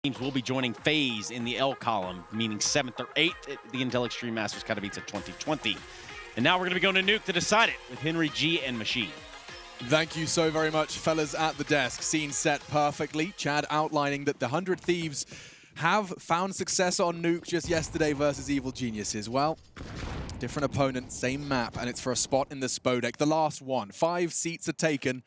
Teams will be joining FaZe in the L column, meaning 7th or 8th at the Intel Extreme Masters Katowice 2020. And now we're going to be going to Nuke to decide it with Henry G and Machine. Thank you so very much, fellas at the desk. Scene set perfectly. Chad outlining that the 100 Thieves have found success on Nuke just yesterday versus Evil Geniuses. Well, different opponent, same map, and it's for a spot in the Spodek. The last one. 5 seats are taken,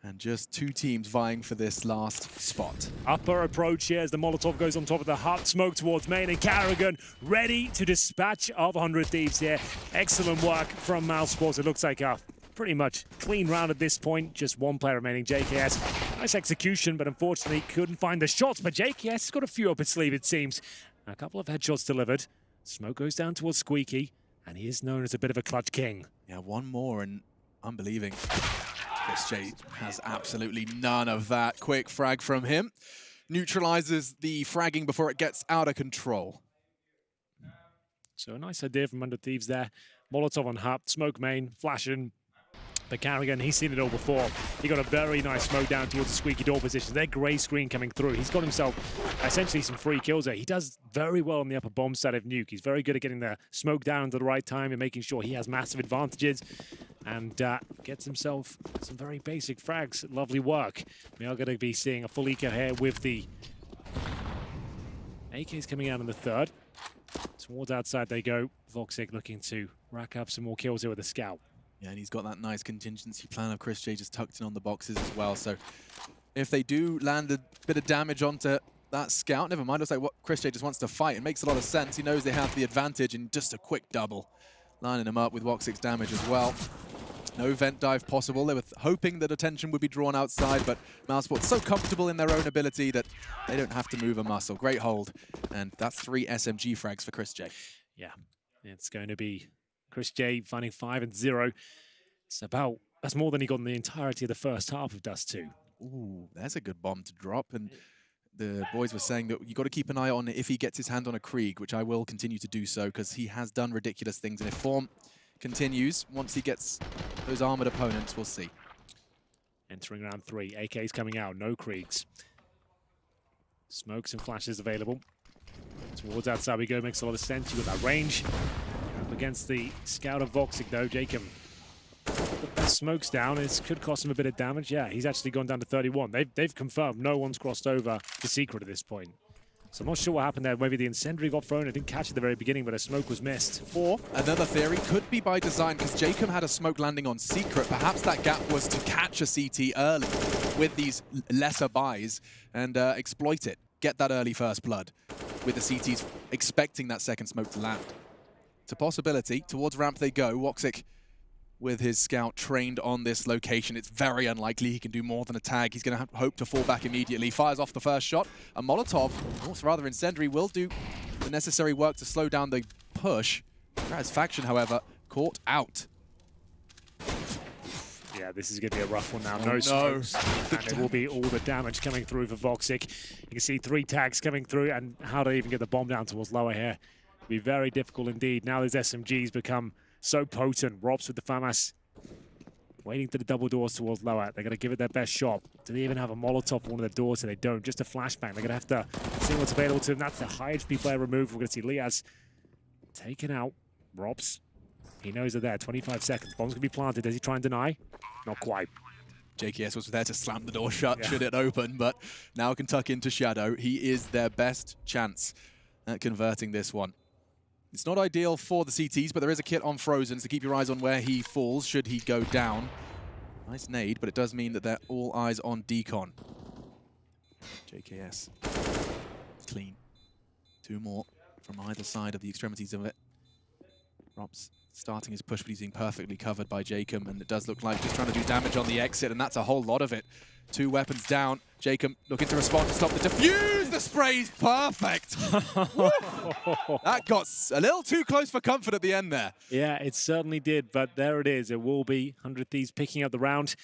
and just 2 teams vying for this last spot. Upper approach here as the Molotov goes on top of the hut. Smoke towards main, and Carrigan ready to dispatch of 100 Thieves here. Excellent work from mousesports. It looks like a pretty much clean round at this point. Just 1 player remaining, JKS. Nice execution, but unfortunately couldn't find the shots. But JKS has got a few up his sleeve, it seems. A couple of headshots delivered. Smoke goes down towards Squeaky, and he is known as a bit of a clutch king. Yeah, 1 more, and unbelieving. Chris has absolutely none of that. Quick frag from him. Neutralizes the fragging before it gets out of control. So a nice idea from 100 Thieves there. Molotov on hut, smoke main, flashing. But Carrigan, he's seen it all before. He got a very nice smoke down towards the squeaky door position. Their grey screen coming through. He's got himself essentially some free kills there. He does very well on the upper bomb side of Nuke. He's very good at getting the smoke down at the right time and making sure he has massive advantages. And gets himself some very basic frags. Lovely work. We are going to be seeing a full eco here with the AKs coming out in the 3rd. Towards outside they go. Voxic looking to rack up some more kills here with a scout. Yeah, and he's got that nice contingency plan of Chris J just tucked in on the boxes as well. So if they do land a bit of damage onto that scout, never mind. Looks like what Chris J just wants to fight. It makes a lot of sense. He knows they have the advantage, and just a quick double. Lining him up with Voxic's damage as well. No vent dive possible. They were hoping that attention would be drawn outside, but mousesports so comfortable in their own ability that they don't have to move a muscle. Great hold. And that's 3 SMG frags for Chris J. Yeah, it's going to be Chris J finding 5 and 0. That's more than he got in the entirety of the first half of Dust 2. Ooh, there's a good bomb to drop. And the boys were saying that you got to keep an eye on if he gets his hand on a Krieg, which I will continue to do so because he has done ridiculous things. And if form continues, once he gets those armored opponents, we'll see. Entering round 3, AK's coming out, no Kriegs. Smokes and flashes available. Towards outside we go, makes a lot of sense. You got that range. Up against the scout of Voxic though, Jacob. The best smokes down. It could cost him a bit of damage. Yeah, he's actually gone down to 31. They've confirmed no one's crossed over the secret at this point. So I'm not sure what happened there. Maybe the incendiary got thrown. I didn't catch it at the very beginning, but a smoke was missed. Or another theory could be by design, because Jacob had a smoke landing on secret. Perhaps that gap was to catch a CT early with these lesser buys and exploit it. Get that early first blood with the CTs expecting that second smoke to land. It's a possibility. Towards ramp they go. Voxic with his scout trained on this location. It's very unlikely he can do more than a tag. He's going to hope to fall back immediately. Fires off the first shot. A Molotov, or rather incendiary, will do the necessary work to slow down the push. Raz faction, however, caught out. Yeah, this is going to be a rough one now. No smokes. And it will be all the damage coming through for Voxic. You can see 3 tags coming through, and how to even get the bomb down towards lower here. It'll be very difficult indeed. Now these SMGs become so potent. Robs with the FAMAS waiting to the double doors towards lower. They're going to give it their best shot. Do they even have a Molotov on one of the doors? So they don't. Just a flashbang. They're going to have to see what's available to them. That's the high HP player removed. We're going to see Liaz taken out. Robs. He knows they're there. 25 seconds. Bomb's going to be planted. Does he try and deny? Not quite. JKS was there to slam the door shut should it open, but now can tuck into Shadow. He is their best chance at converting this one. It's not ideal for the CTs, but there is a kit on Frozen, so keep your eyes on where he falls should he go down. Nice nade, but it does mean that they're all eyes on Decon. JKS. Clean. 2 more from either side of the extremities of it. Robs starting his push, but he's being perfectly covered by Jacob, and it does look like just trying to do damage on the exit, and that's a whole lot of it. 2 weapons down. Jacob looking to respond to stop the defuse. The spray's perfect. That got a little too close for comfort at the end there. Yeah, it certainly did, but there it is. It will be 100 Thieves picking up the round,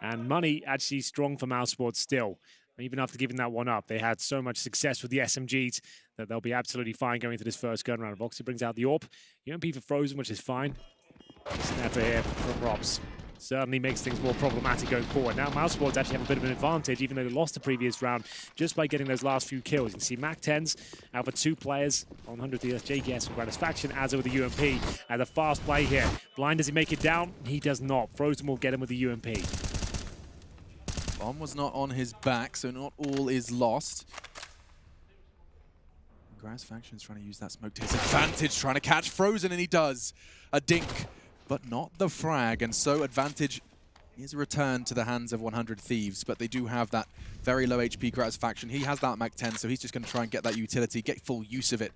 and money actually strong for mousesports still. Even after giving that one up, they had so much success with the SMGs that they'll be absolutely fine going into this first gun round. Voxy brings out the AWP. UMP for Frozen, which is fine. Snatter here from Robs. certainly makes things more problematic going forward. Now mousesports actually have a bit of an advantage, even though they lost the previous round, just by getting those last few kills. You can see Mac-10s out for 2 players on 100 DS, JKS with Gratisfaction, Azza with the UMP. And a fast play here. Blind, does he make it down? He does not. Frozen will get him with the UMP. Bomb was not on his back, so not all is lost. Gratisfaction's trying to use that smoke to his advantage, trying to catch Frozen, and he does. A dink, but not the frag, and so advantage is returned to the hands of 100 Thieves, but they do have that very low HP Gratisfaction. He has that Mac-10, so he's just going to try and get that utility, get full use of it.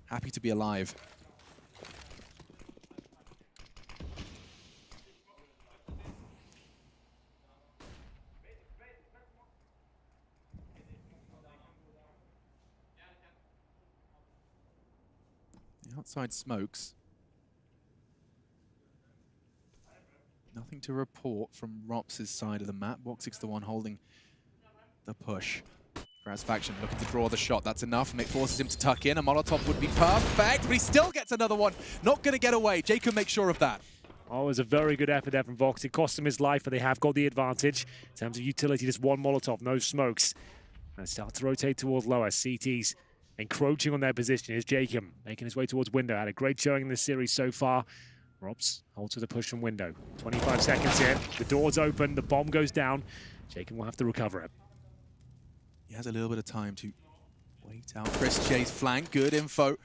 Happy to be alive. The outside smokes. Nothing to report from Rops' side of the map. Woxic's the one holding the push. Gratisfaction looking to draw the shot. That's enough, and it forces him to tuck in. A Molotov would be perfect, but he still gets another one. Not going to get away. Jacob makes sure of that. Oh, it was a very good effort there from Vox. It cost him his life, but they have got the advantage. In terms of utility, just one Molotov, no smokes. And start to rotate towards lower. CT's encroaching on their position. Here's Jacob making his way towards window. Had a great showing in this series so far. Robs holds with a push from window. 25 seconds here. The door's open. The bomb goes down. Jacob will have to recover it. He has a little bit of time to wait out Chris J's flank. Good info.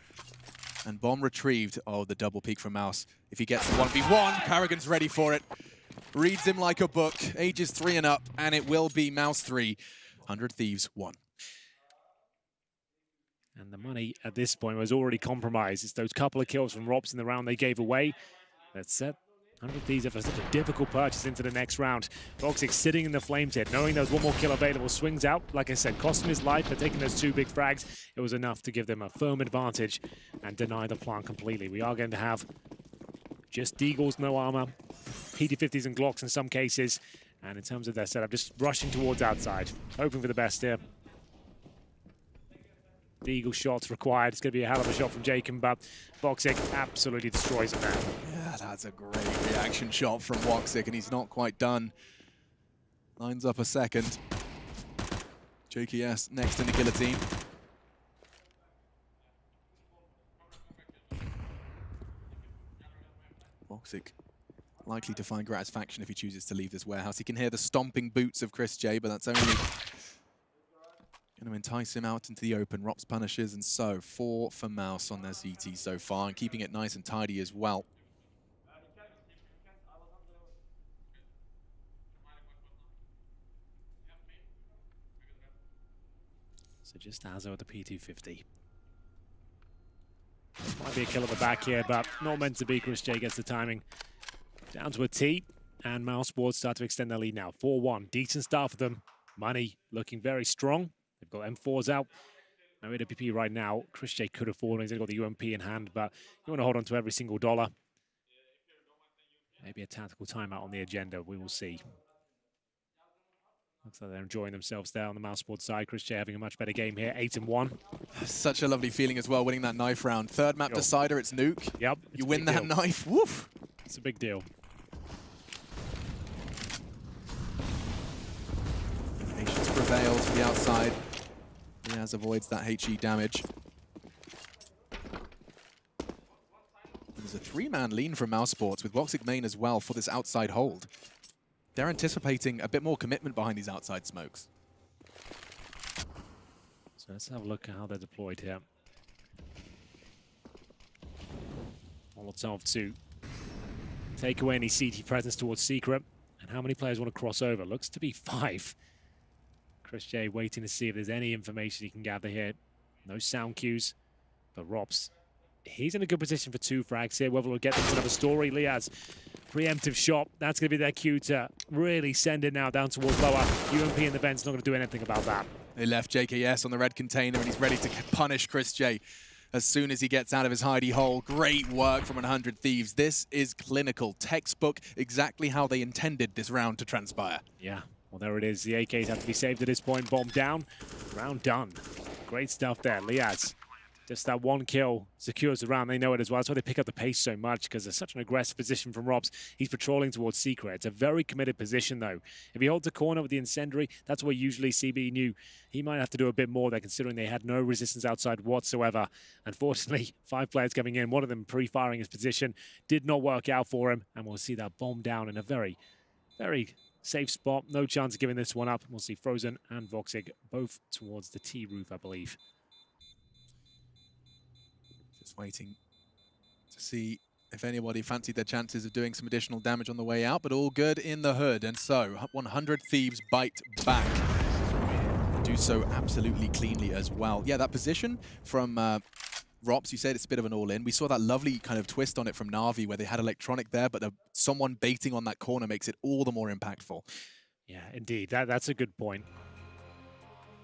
And bomb retrieved. Oh, the double peek from Mouse. If he gets the 1v1, Carrigan's ready for it. Reads him like a book. Ages 3 and up, and it will be Mouse 3. 100 Thieves 1. And the money at this point was already compromised. It's those couple of kills from Robs in the round they gave away that set 100 Thieves up for such a difficult purchase into the next round. Voxic sitting in the flames here, knowing there's one more kill available, swings out. Like I said, cost him his life, but taking those 2 big frags, it was enough to give them a firm advantage and deny the plant completely. We are going to have just Deagles, no armor, PT-50s and Glocks in some cases. And in terms of their setup, just rushing towards outside, hoping for the best here. The Eagle shots required. It's going to be a hell of a shot from Jacob, but Voxic absolutely destroys him there. Yeah, that's a great reaction shot from Woxic, and he's not quite done. Lines up a second. JKS next in the guillotine. Woxic likely to find Gratisfaction if he chooses to leave this warehouse. He can hear the stomping boots of Chris J, but that's only going to entice him out into the open. Rops punishes, and so 4 for Mouse on their CT so far, and keeping it nice and tidy as well. So just Azza with the P250. Might be a kill at the back here, but not meant to be. Chris J gets the timing. Down to a T, and mousesports start to extend their lead now. 4-1, decent start for them. Money looking very strong. They've got M4s out. No AWP right now. Chris J could have fallen. He's only got the UMP in hand, but you want to hold on to every single dollar. Maybe a tactical timeout on the agenda. We will see. Looks like they're enjoying themselves there on the mousesports side. Chris J having a much better game here. 8-1. Such a lovely feeling as well, winning that knife round. Third map decider, it's Nuke. Yep. You win that knife. Woof. It's a big deal. Patience prevails to the outside. Diaz avoids that HE damage. There's a 3-man lean from mousesports with Woxic main as well for this outside hold. They're anticipating a bit more commitment behind these outside smokes. So let's have a look at how they're deployed here. Molotov to take away any CT presence towards Secret. And how many players want to cross over? Looks to be 5. Chris J waiting to see if there's any information he can gather here. No sound cues, but Robs, he's in a good position for 2 frags here. Whether we'll get them to another story. Liaz, preemptive shot. That's going to be their cue to really send it now down towards lower. UMP in the vent's not going to do anything about that. They left JKS on the red container, and he's ready to punish Chris J as soon as he gets out of his hidey hole. Great work from 100 Thieves. This is clinical, textbook, exactly how they intended this round to transpire. Yeah. Well, there it is. The AKs have to be saved at this point. Bomb down. Round done. Great stuff there. Liaz Just that one kill secures the round. They know it as well. That's why they pick up the pace so much, because there's such an aggressive position from Robs. He's patrolling towards Secret. It's a very committed position, though. If he holds a corner with the incendiary, that's where usually CB knew he might have to do a bit more there, considering they had no resistance outside whatsoever. Unfortunately, 5 players coming in, one of them pre-firing his position, did not work out for him, and we'll see that bomb down in a very, very safe spot. No chance of giving this one up. We'll see Frozen and Voxic both towards the T roof, I believe. Just waiting to see if anybody fancied their chances of doing some additional damage on the way out, but all good in the hood. And so 100 Thieves bite back. They do so absolutely cleanly as well. Yeah, that position from Rops, you said it's a bit of an all-in. We saw that lovely kind of twist on it from Na'Vi where they had electronic there, but someone baiting on that corner makes it all the more impactful. Yeah, indeed. That's a good point.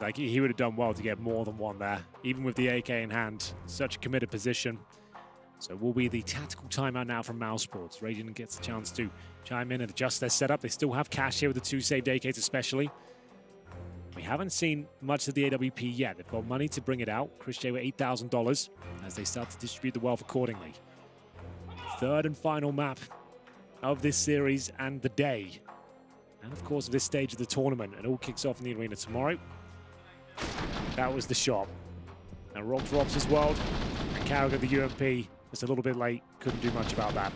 Like, he would have done well to get more than one there, even with the AK in hand. Such a committed position. So will be the tactical timeout now from mousesports. Radiant gets a chance to chime in and adjust their setup. They still have cash here with the 2 saved AKs especially. We haven't seen much of the AWP yet. They've got money to bring it out. Chris J with $8,000 as they start to distribute the wealth accordingly. Third and final map of this series and the day. And of course, of this stage of the tournament. It all kicks off in the arena tomorrow. That was the shot. Now Robs as well. And Carragher, the UMP, was a little bit late. Couldn't do much about that.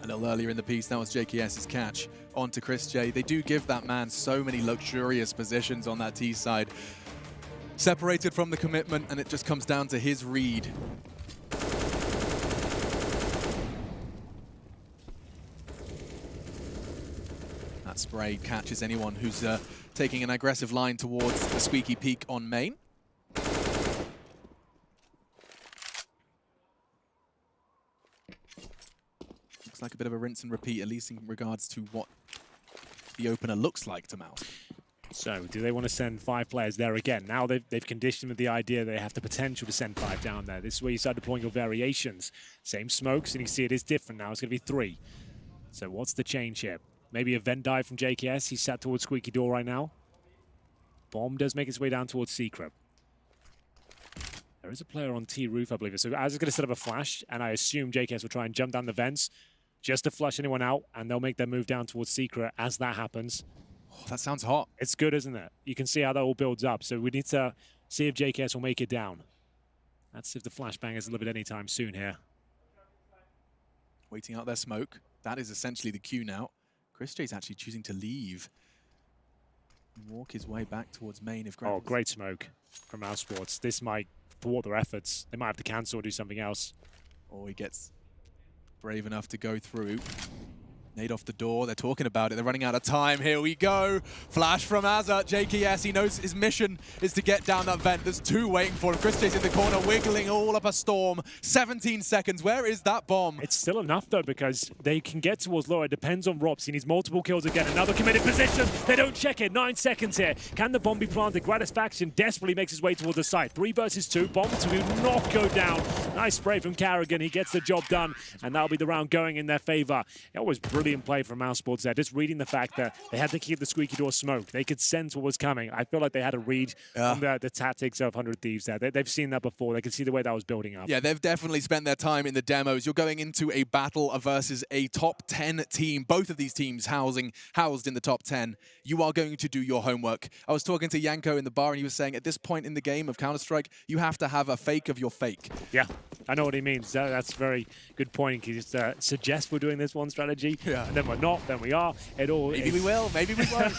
A little earlier in the piece, that was JKS's catch onto Chris J. They do give that man so many luxurious positions on that T side. Separated from the commitment, and it just comes down to his read. That spray catches anyone who's taking an aggressive line towards the squeaky peak on main. Looks like a bit of a rinse and repeat, at least in regards to what the opener looks like to Mouse. So, do they want to send 5 players there again? Now they've conditioned with the idea they have the potential to send 5 down there. This is where you start deploying your variations. Same smokes, and you can see it is different now. It's going to be 3. So what's the change here? Maybe a vent dive from JKS. He's sat towards squeaky door right now. Bomb does make its way down towards Secret. There is a player on T roof, I believe. So Az is going to set up a flash, and I assume JKS will try and jump down the vents just to flush anyone out, and they'll make their move down towards Secret as that happens. Oh, that sounds hot. It's good, isn't it? You can see how that all builds up. So we need to see if JKS will make it down. That's if the flashbang is delivered anytime soon here. Waiting out their smoke. That is essentially the cue now. Chris J's actually choosing to leave and walk his way back towards main. If Oh, great smoke from mousesports. This might thwart their efforts. They might have to cancel or do something else. Or he gets brave enough to go through. Nade off the door. They're talking about it. They're running out of time. Here we go. Flash from Azza. JKS, he knows his mission is to get down that vent. There's 2 waiting for him. Chris J's in the corner, wiggling all up a storm. 17 seconds. Where is that bomb? It's still enough, though, because they can get towards lower. It depends on Robs. He needs multiple kills again. Another committed position. They don't check it. 9 seconds here. Can the bomb be planted? Gratisfaction desperately makes his way towards the site. 3 versus 2. Bomb to not go down. Nice spray from Carrigan. He gets the job done, and that'll be the round going in their favor. It was brilliant play from mousesports there, just reading the fact that they had to keep the squeaky door smoked. They could sense what was coming. I feel like they had a read on the tactics of 100 Thieves there. They've seen that before. They can see the way that was building up. Yeah, they've definitely spent their time in the demos. You're going into a battle versus a top 10 team. Both of these teams housed in the top 10. You are going to do your homework. I was talking to Yanko in the bar, and he was saying at this point in the game of Counter-Strike, you have to have a fake of your fake. Yeah, I know what he means. That's a very good point. He just suggests we're doing this one strategy, and then we're not, then we are. Maybe we will, maybe we won't.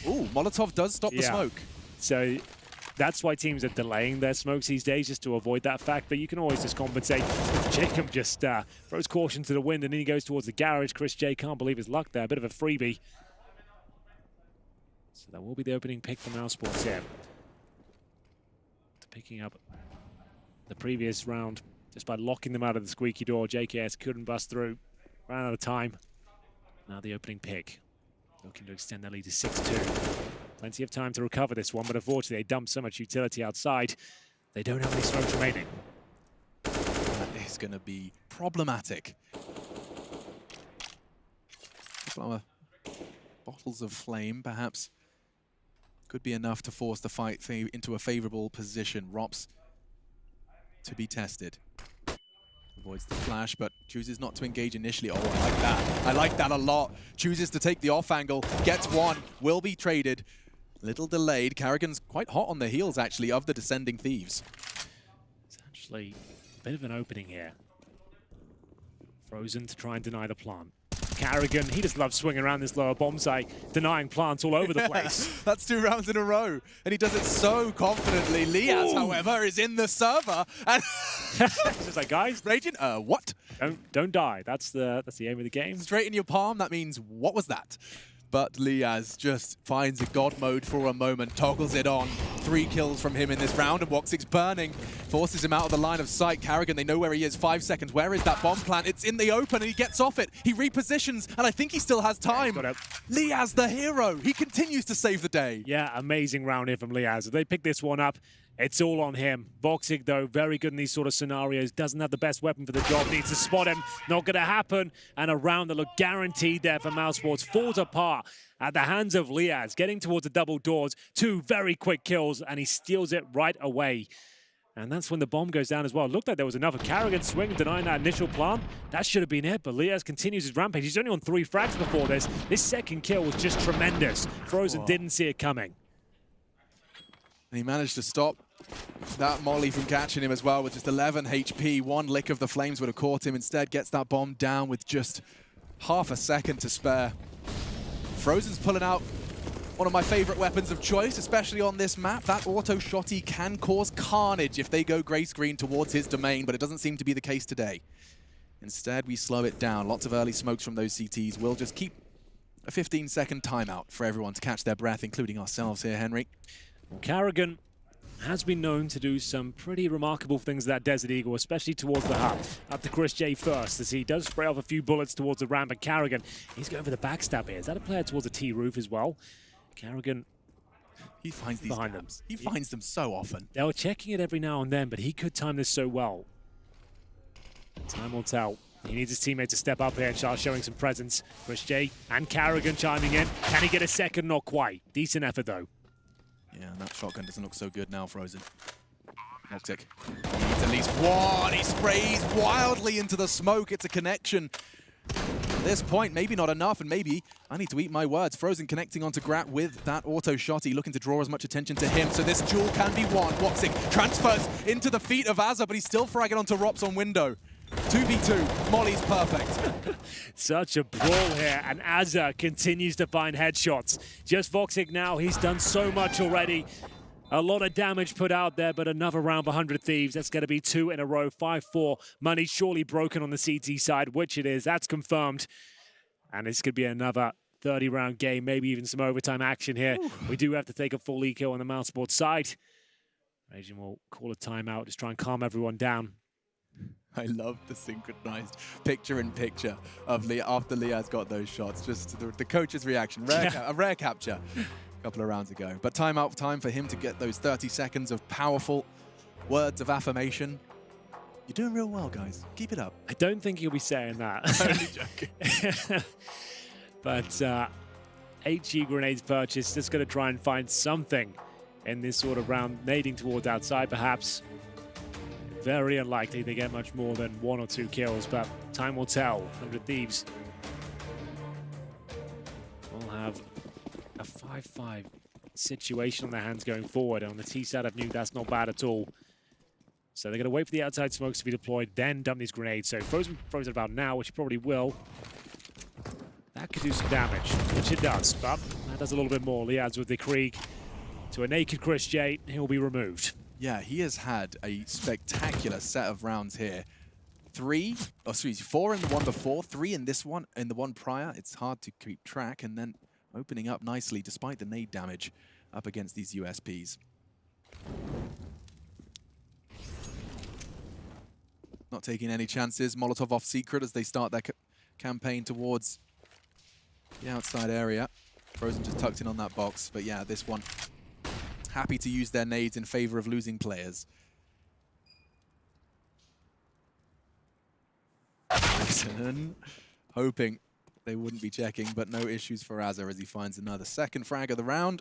Ooh, Molotov does stop the smoke. So that's why teams are delaying their smokes these days, just to avoid that fact, but you can always just compensate. Jacob just throws caution to the wind, and then he goes towards the garage. Chris J can't believe his luck there. A bit of a freebie. So that will be the opening pick for mousesports here. Picking up the previous round just by locking them out of the squeaky door. JKS couldn't bust through. Ran out of time. Now the opening pick. Looking to extend their lead to 6-2. Plenty of time to recover this one, but unfortunately they dumped so much utility outside. They don't have any smokes remaining. That is going to be problematic. Bottles of flame, perhaps, could be enough to force the fight into a favorable position. Rops to be tested. Avoids the flash, but chooses not to engage initially. Oh, I like that. I like that a lot. Chooses to take the off angle, gets one, will be traded. Little delayed. Carrigan's quite hot on the heels, actually, of the descending Thieves. It's actually a bit of an opening here. Frozen to try and deny the plant. Carrigan, he just loves swinging around this lower bomb site, denying plants all over the place. That's 2 rounds in a row, and he does it so confidently. Liaz, however, is in the server, and It's just like, guys, Raging, what? don't die. That's the aim of the game. Straight in your palm, that means, what was that? But Liaz just finds a god mode for a moment, toggles it on. 3 kills from him in this round, and Woxic's burning. Forces him out of the line of sight. Carrigan, they know where he is. 5 seconds. Where is that bomb plant? It's in the open, and he gets off it. He repositions, and I think he still has time. Liaz, the hero. He continues to save the day. Yeah, amazing round here from Liaz. If they pick this one up, it's all on him. Voxic, though, very good in these sort of scenarios. Doesn't have the best weapon for the job. Needs to spot him. Not going to happen. And a round that looked guaranteed there for mousesports falls apart at the hands of Liaz. Getting towards the double doors. 2 very quick kills, and he steals it right away. And that's when the bomb goes down as well. It looked like there was another Carrigan swing denying that initial plant. That should have been it, but Liaz continues his rampage. He's only on 3 frags before this. This second kill was just tremendous. Frozen didn't see it coming. And he managed to stop that molly from catching him as well with just 11 HP. 1 lick of the flames would have caught him. Instead, gets that bomb down with just half a second to spare. Frozen's pulling out one of my favorite weapons of choice, especially on this map. That auto shotty can cause carnage if they go gray screen towards his domain, but it doesn't seem to be the case today. Instead, we slow it down. Lots of early smokes from those CTs. We'll just keep a 15-second timeout for everyone to catch their breath, including ourselves here, Henry. Carrigan has been known to do some pretty remarkable things with that Desert Eagle, especially towards the hub. Up to Chris J first, as he does spray off a few bullets towards the ramp, and Carrigan, he's going for the backstab here. Is that a player towards the T-roof as well? Carrigan, he finds these behind them. He finds them so often. They were checking it every now and then, but he could time this so well. Time will tell. He needs his teammate to step up here and start showing some presence. Chris J and Carrigan chiming in. Can he get a second? Not quite. Decent effort, though. Yeah, and that shotgun doesn't look so good now, Frozen. Woxic needs at least 1. He sprays wildly into the smoke. It's a connection. At this point, maybe not enough, and maybe I need to eat my words. Frozen connecting onto Grat with that auto shotty, looking to draw as much attention to him. So this duel can be won. Woxic transfers into the feet of Azza, but he's still fragging onto Rops on window. 2v2, Molly's perfect. Such a brawl here, and Azza continues to find headshots. Just Voxic now, he's done so much already. A lot of damage put out there, but another round for 100 Thieves. That's going to be 2 in a row, 5-4. Money surely broken on the CT side, which it is. That's confirmed. And this could be another 30-round game, maybe even some overtime action here. Ooh. We do have to take a full eco on the mousesports side. Raging will call a timeout, just try and calm everyone down. I love the synchronized picture-in-picture of after Liaz got those shots. Just the coach's reaction, a rare capture a couple of rounds ago. But timeout time for him to get those 30 seconds of powerful words of affirmation. You're doing real well, guys. Keep it up. I don't think he'll be saying that. I'm only joking. But HE grenades purchased, just going to try and find something in this sort of round, nading towards outside perhaps. Very unlikely they get much more than 1 or 2 kills, but time will tell. 100 Thieves will have a 5-5 situation on their hands going forward. And on the T side of Nuke, that's not bad at all. So they're going to wait for the outside smokes to be deployed, then dump these grenades. So Frozen about now, which he probably will. That could do some damage, which it does, but that does a little bit more. Liaz with the Krieg to a naked Chris J. He'll be removed. Yeah, he has had a spectacular set of rounds here. 4 in the one before, 3 in this one, in the one prior. It's hard to keep track, and then opening up nicely despite the nade damage up against these USPs. Not taking any chances. Molotov off secret as they start their campaign towards the outside area. Frozen just tucked in on that box, but yeah, this one happy to use their nades in favor of losing players. Hoping they wouldn't be checking, but no issues for Azza as he finds another second frag of the round.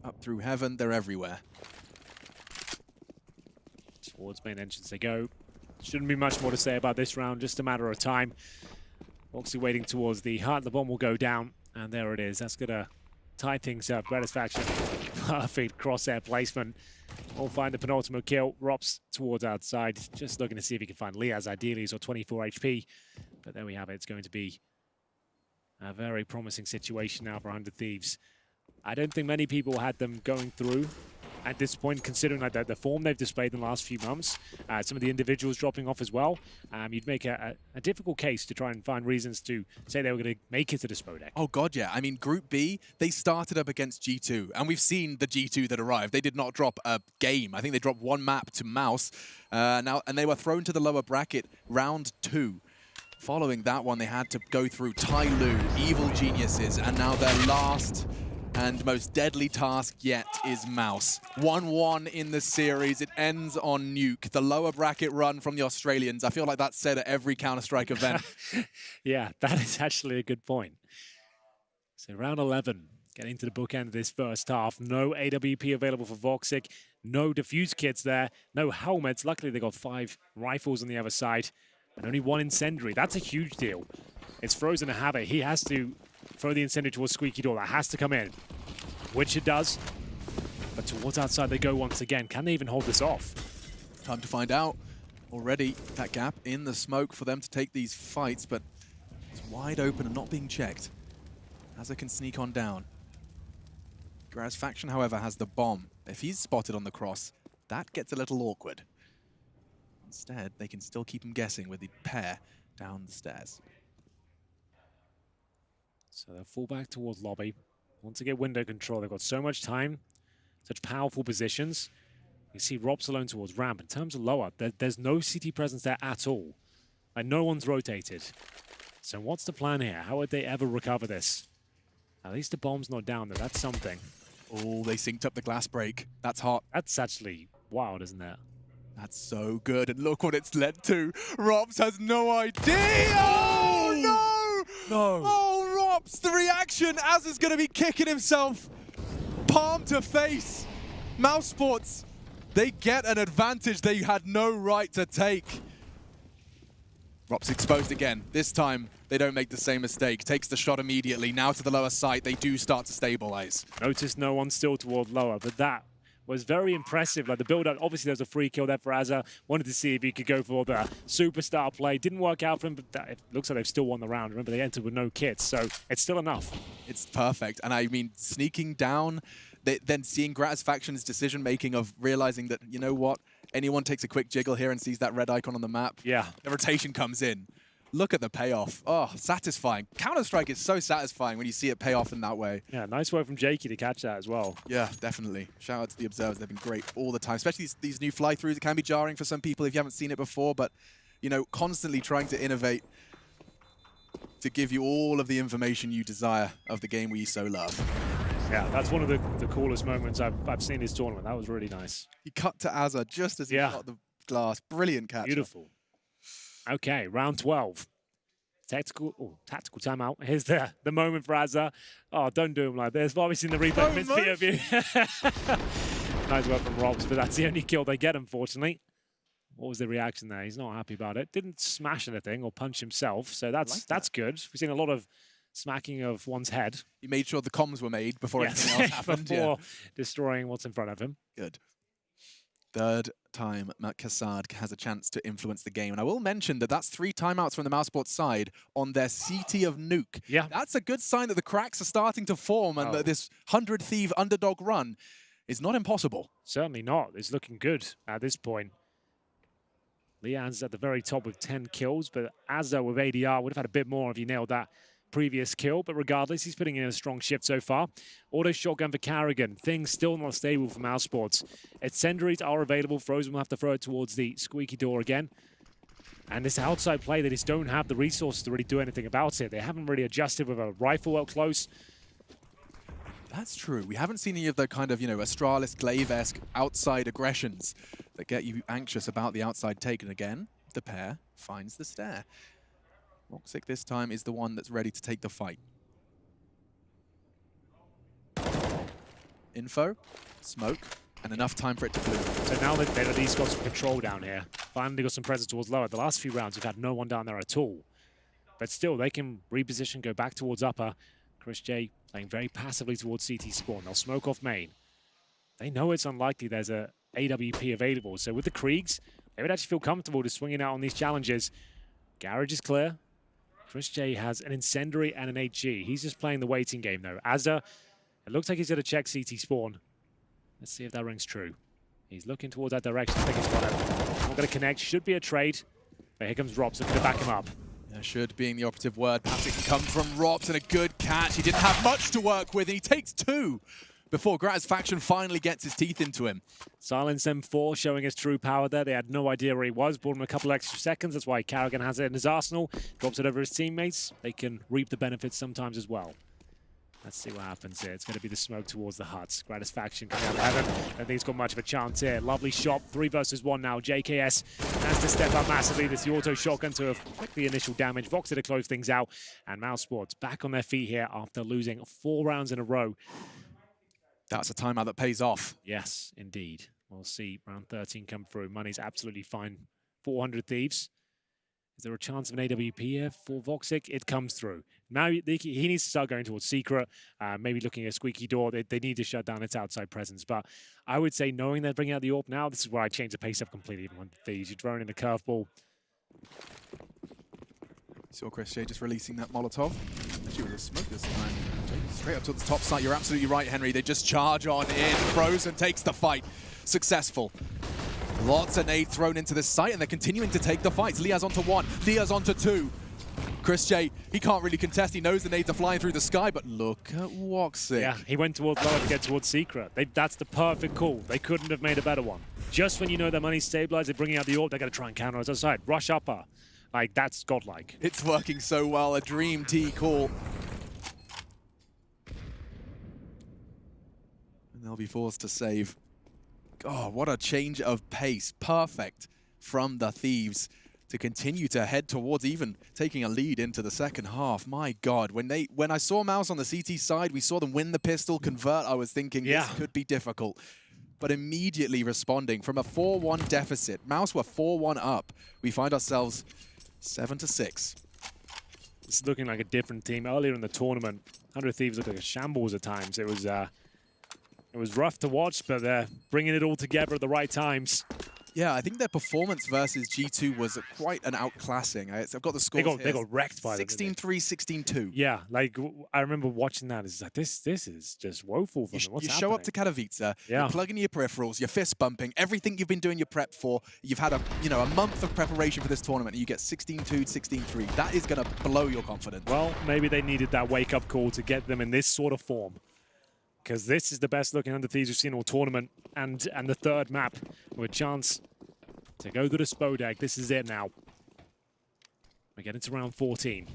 Up through heaven, they're everywhere. Towards main entrance they go. Shouldn't be much more to say about this round, just a matter of time. Voxy waiting towards the heart. The bomb will go down, and there it is. That's going to tie things up. Satisfaction. Perfect crosshair placement. We'll find the penultimate kill. Rops towards outside. Just looking to see if he can find Liaz. Ideally, he's on 24 HP. But there we have it. It's going to be a very promising situation now for 100 Thieves. I don't think many people had them going through at this point, considering like the form they've displayed in the last few months. Some of the individuals dropping off as well. You'd make a difficult case to try and find reasons to say they were going to make it to the SPO deck. Oh, God, yeah. I mean, Group B, they started up against G2, and we've seen the G2 that arrived. They did not drop a game. I think they dropped one map to Mouse, and they were thrown to the lower bracket round 2. Following that one, they had to go through Tai Lu, Evil Geniuses, and now their last and most deadly task yet is Mouse. 1-1 in the series. It ends on Nuke. The lower bracket run from the Australians. I feel like that's said at every Counter-Strike event. Yeah, that is actually a good point. So round 11, getting to the bookend of this first half. No AWP available for Voxic. No defuse kits there. No helmets. Luckily, they got 5 rifles on the other side. And only 1 incendiary. That's a huge deal. It's Frozen to have it. He has to throw the incendiary towards Squeaky Door. That has to come in, which it does. But towards outside they go once again. Can they even hold this off? Time to find out. Already that gap in the smoke for them to take these fights, but it's wide open and not being checked. Azza can sneak on down. Graz Faction, however, has the bomb. If he's spotted on the cross, that gets a little awkward. Instead, they can still keep him guessing with the pair down the stairs. So they'll fall back towards lobby. Want to get window control. They've got so much time, such powerful positions. You see Robs alone towards ramp. In terms of lower, there's no CT presence there at all. Like, no one's rotated. So what's the plan here? How would they ever recover this? At least the bomb's not down there. That's something. Oh, they synced up the glass break. That's hot. That's actually wild, isn't it? That's so good. And look what it's led to. Robs has no idea. Oh, no! No. Oh, Robs, the reaction. Azza's going to be kicking himself. Palm to face. Mousesports, they get an advantage they had no right to take. Robs exposed again. This time, they don't make the same mistake. Takes the shot immediately. Now to the lower side, they do start to stabilize. Notice no one still toward lower, but that was very impressive. Like the build-up, obviously there was a free kill there for Azza. Wanted to see if he could go for the superstar play. Didn't work out for him, but it looks like they've still won the round. Remember, they entered with no kits, so it's still enough. It's perfect. And I mean, sneaking down, then seeing Graz Faction's decision-making of realizing that, you know what, anyone takes a quick jiggle here and sees that red icon on the map. Yeah. The rotation comes in. Look at the payoff. Oh, satisfying. Counter-Strike is so satisfying when you see it pay off in that way. Yeah, nice work from Jakey to catch that as well. Yeah, definitely. Shout out to the observers. They've been great all the time, especially these new fly-throughs. It can be jarring for some people if you haven't seen it before, but, you know, constantly trying to innovate to give you all of the information you desire of the game we so love. Yeah, that's one of the coolest moments I've seen this tournament. That was really nice. He cut to Azza just as he shot the glass. Brilliant catch. Beautiful. Okay, round 12. Tactical timeout. Here's the moment for Azza. Oh, don't do him like this. I've always seen the replay. Missed POV. Nice work from Robs, but that's the only kill they get, unfortunately. What was the reaction there? He's not happy about it. Didn't smash anything or punch himself, so that's good. We've seen a lot of smacking of one's head. He made sure the comms were made before anything else happened. Before destroying what's in front of him. Good. Third time Matt Cassard has a chance to influence the game. And I will mention that that's 3 timeouts from the Mousesports side on their CT of Nuke. Yeah. That's a good sign that the cracks are starting to form and that this 100 Thief underdog run is not impossible. Certainly not. It's looking good at this point. Leanne's at the very top with 10 kills, but Azza with ADR would have had a bit more if he nailed that previous kill, but regardless, he's putting in a strong shift so far. Auto shotgun for Carrigan. Things still not stable for Mousesports. Incendiaries are available. Frozen will have to throw it towards the Squeaky Door again. And this outside play, they just don't have the resources to really do anything about it. They haven't really adjusted with a rifle up close. That's true. We haven't seen any of the kind of, you know, Astralis, Glaive-esque outside aggressions that get you anxious about the outside take. And again, the pair finds the stair. Voxic this time is the one that's ready to take the fight. Info, smoke, and enough time for it to bloom. So now that they've at least got some control down here, finally got some presence towards lower. The last few rounds, we've had no one down there at all. But still, they can reposition, go back towards upper. Chris J playing very passively towards CT spawn. They'll smoke off main. They know it's unlikely there's a AWP available. So with the Kriegs, they would actually feel comfortable just swinging out on these challenges. Garage is clear. Chris J has an Incendiary and an HG. He's just playing the waiting game, though. Azza, it looks like he's going to check CT spawn. Let's see if that rings true. He's looking towards that direction. I think he's got it. Not going to connect. Should be a trade. But here comes Rops looking to back him up. Yeah, should being the operative word. Perhaps it can come from Rops, and a good catch. He didn't have much to work with, and he takes 2 before Gratisfaction finally gets his teeth into him. Silence M4 showing his true power there. They had no idea where he was. Bought him a couple extra seconds. That's why Carrigan has it in his arsenal. Drops it over his teammates. They can reap the benefits sometimes as well. Let's see what happens here. It's going to be the smoke towards the huts. Gratisfaction coming out of heaven. I don't think he's got much of a chance here. Lovely shot. 3 versus 1 now. JKS has to step up massively. This is the auto shotgun to afflict the initial damage. Voxer to close things out. And mousesports back on their feet here after losing 4 rounds in a row. That's a timeout that pays off. Yes, indeed. We'll see round 13 come through. Money's absolutely fine. 400 Thieves. Is there a chance of an AWP here for Voxic? It comes through. Now he needs to start going towards Secret, maybe looking at a squeaky door. They need to shut down its outside presence. But I would say knowing they're bringing out the AWP now, this is where I change the pace up completely even on Thieves. You're throwing in the curveball. Saw Chris J just releasing that Molotov. Actually, it was a smoke this time. Straight up to the top side. You're absolutely right, Henry. They just charge on in. Frozen takes the fight. Successful. Lots of nades thrown into this site, and they're continuing to take the fights. Liaz onto 1, Liaz onto 2. Chris J, he can't really contest. He knows the nades are flying through the sky, but look at Woxic. Yeah, he went towards lower to get towards Secret. That's the perfect call. They couldn't have made a better one. Just when you know their money's stabilized, they're bringing out the AWP, they're going to try and counter us outside. Rush upper. Like, that's godlike. It's working so well. A dream T call. And they'll be forced to save. Oh, what a change of pace. Perfect from the Thieves to continue to head towards even taking a lead into the second half. My God, when I saw Mouse on the CT side, we saw them win the pistol, convert. I was thinking this could be difficult. But immediately responding from a 4-1 deficit. Mouse were 4-1 up. We find ourselves 7-6. It's looking like a different team. Earlier in the tournament, 100 Thieves looked like a shambles at times. It was rough to watch, but they're bringing it all together at the right times. Yeah, I think their performance versus G2 was quite an outclassing. I've got the scores They got wrecked by them. 16-3, 16-2. Yeah, like I remember watching that. It's like this is just woeful for them. What's you happening? show up to Katowice, you're plugging your peripherals, you're fist bumping, everything you've been doing your prep for. You've had a month of preparation for this tournament, and you get 16-2, 16-3. That is going to blow your confidence. Well, maybe they needed that wake-up call to get them in this sort of form. Because this is the best looking 100 Thieves we've seen all tournament, and the third map with a chance to go to the Spodek. This is it now. We get into round 14.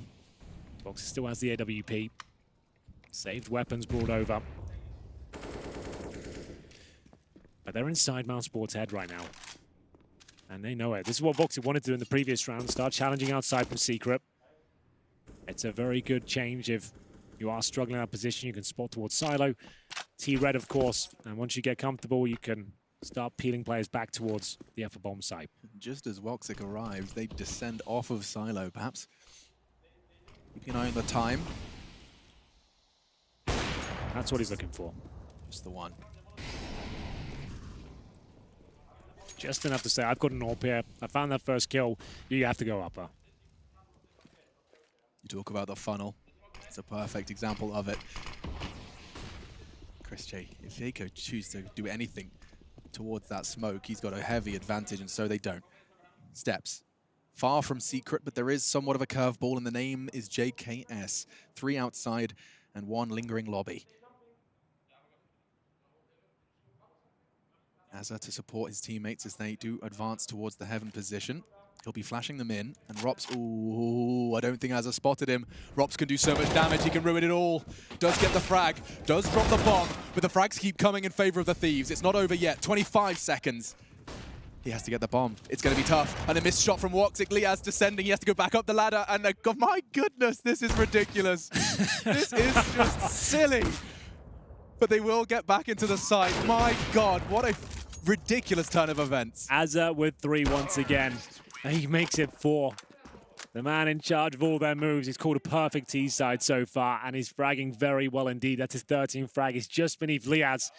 Boxer still has the AWP. Saved weapons brought over. But they're inside mousesports' head right now. And they know it. This is what Boxer wanted to do in the previous round, start challenging outside from Secret. It's a very good change if you are struggling in that position. You can spot towards Silo. T-Red, of course. And once you get comfortable, you can start peeling players back towards the upper bomb site. Just as Woxic arrives, they descend off of Silo, perhaps. Keeping an eye on the time. That's what he's looking for. Just the one. Just enough to say, I've got an AWP here. I found that first kill. You have to go upper. You talk about the funnel. It's a perfect example of it. Chris J, if they could choose to do anything towards that smoke, he's got a heavy advantage, and so they don't. Steps. Far from Secret, but there is somewhat of a curveball, and the name is JKS. 3 outside and 1 lingering lobby. Azza to support his teammates as they do advance towards the heaven position. He'll be flashing them in, and Rops, ooh, I don't think Azza spotted him. Rops can do so much damage, he can ruin it all. Does get the frag, does drop the bomb, but the frags keep coming in favor of the Thieves. It's not over yet, 25 seconds. He has to get the bomb. It's going to be tough. And a missed shot from Woxic. Liaz descending. He has to go back up the ladder. And God, my goodness, this is ridiculous. This is just silly. but they will get back into the site. My God, what a ridiculous turn of events. Azza with 3 once again. And he makes it 4. The man in charge of all their moves. He's called a perfect T-side so far, and he's fragging very well indeed. That's his 13th frag. He's just beneath Liaz,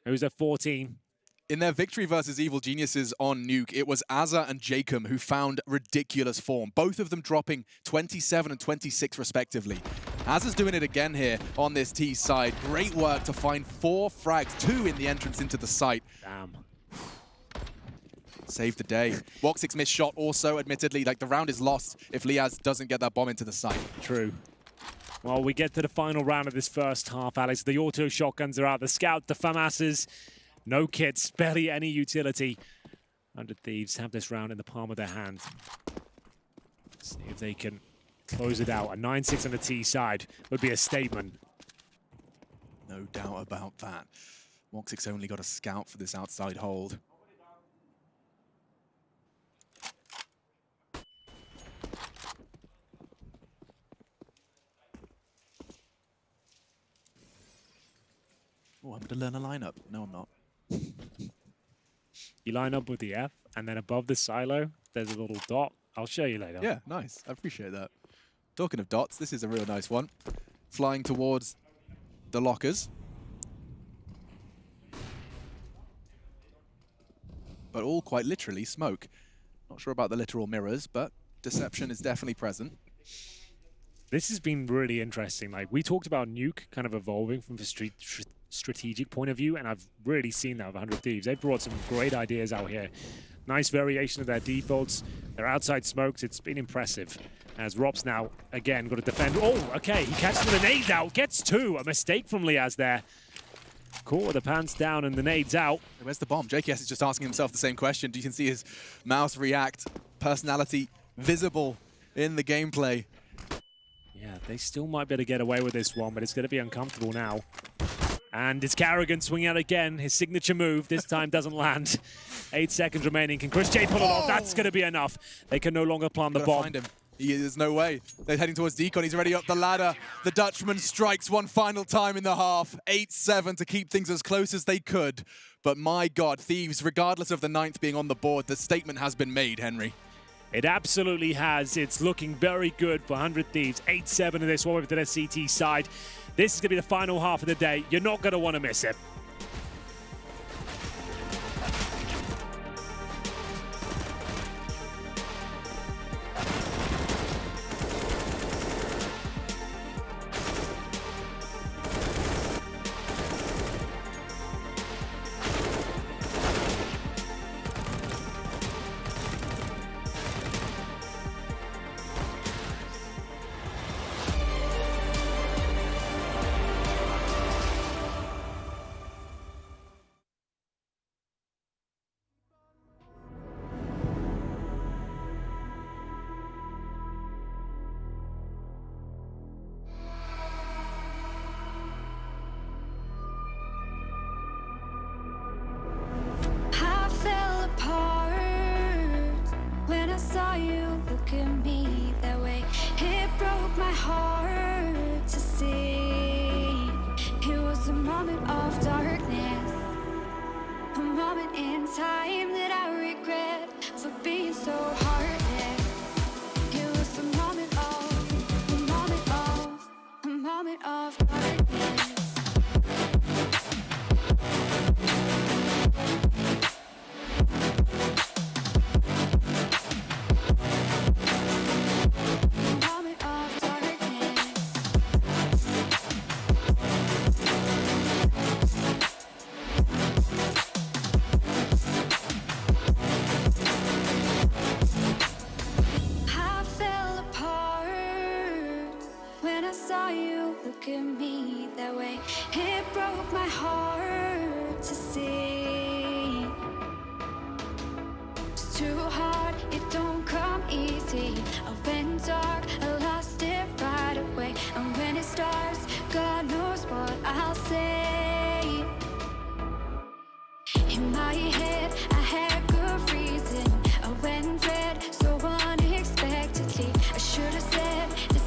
who's at 14. In their victory versus Evil Geniuses on Nuke, it was Azza and Jacob who found ridiculous form, both of them dropping 27 and 26 respectively. Azza's doing it again here on this T side. Great work to find 4 frags, 2 in the entrance into the site. Damn. Saved the day. Woxic's missed shot also, admittedly, like the round is lost if Liaz doesn't get that bomb into the site. True. Well, we get to the final round of this first half, Alex. The auto shotguns are out. The scout, the FAMASs, no kits, barely any utility. 100 Thieves have this round in the palm of their hand. See if they can close it out. A 9-6 on the T side would be a statement. No doubt about that. Woxic's only got a scout for this outside hold. Oh, I'm going to learn a lineup. No, I'm not. You line up with the F, and then above the silo, there's a little dot. I'll show you later. Yeah, nice. I appreciate that. Talking of dots, this is a real nice one. Flying towards the lockers. But all quite literally smoke. Not sure about the literal mirrors, but deception is definitely present. This has been really interesting. Like, we talked about Nuke kind of evolving from the strategic point of view, and I've really seen that with 100 Thieves. They've brought some great ideas out here. Nice variation of their defaults. Their outside smokes, it's been impressive. As Rop's now, again, got to defend. Oh, okay, he catches the nades out, gets 2. A mistake from Liaz there. Caught with the pants down and the nades out. Where's the bomb? JKS is just asking himself the same question. You can see his mouse react. Personality visible in the gameplay. Yeah, they still might be able to get away with this one, but it's going to be uncomfortable now. And it's Carrigan swinging out again. His signature move this time doesn't land. 8 seconds remaining. Can Chris J pull it off? That's going to be enough. They can no longer plant the bomb. Find him. There's no way. They're heading towards Deacon. He's already up the ladder. The Dutchman strikes one final time in the half. 8-7 to keep things as close as they could. But my God, Thieves, regardless of the 9th being on the board, the statement has been made, Henry. It absolutely has. It's looking very good for 100 Thieves. 8-7 in this one over to their CT side. This is going to be the final half of the day. You're not going to want to miss it.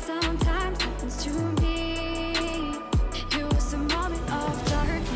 Sometimes happens to me. It was a moment of darkness.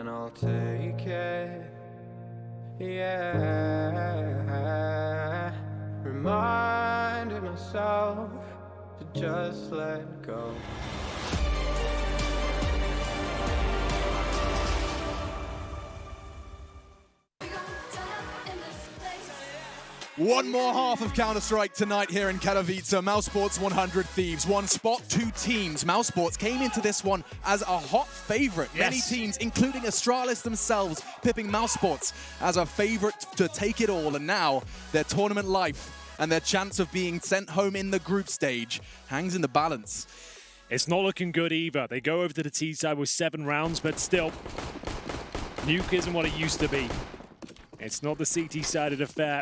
and I'll take it. Yeah, reminding myself to just let go. One more half of Counter-Strike tonight here in Katowice. mousesports 100 Thieves. One spot, two teams. mousesports came into this one as a hot favorite. Yes. Many teams, including Astralis themselves, pipping mousesports as a favorite to take it all. And now their tournament life and their chance of being sent home in the group stage hangs in the balance. It's not looking good either. They go over to the T side with 7 rounds, but still, Nuke isn't what it used to be. It's not the CT-sided affair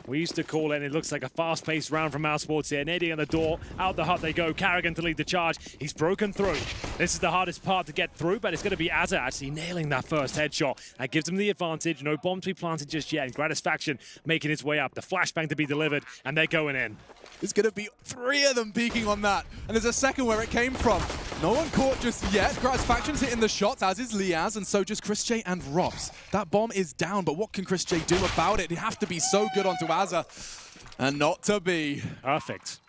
we used to call it, and it looks like a fast-paced round from mousesports here. Nady on the door, out the hut they go. Carrigan to lead the charge. He's broken through. This is the hardest part to get through, but it's going to be Azza actually nailing that first headshot. That gives him the advantage. No bomb to be planted just yet, and Gratisfaction making its way up. The flashbang to be delivered, and they're going in. There's going to be 3 of them peeking on that. And there's a second where it came from. No one caught just yet. Gratisfaction's hitting the shots, as is Liaz, and so just Chris J and Rops. That bomb is down, but what can Chris J do about it? He have to be so good onto Azza. And not to be. Perfect.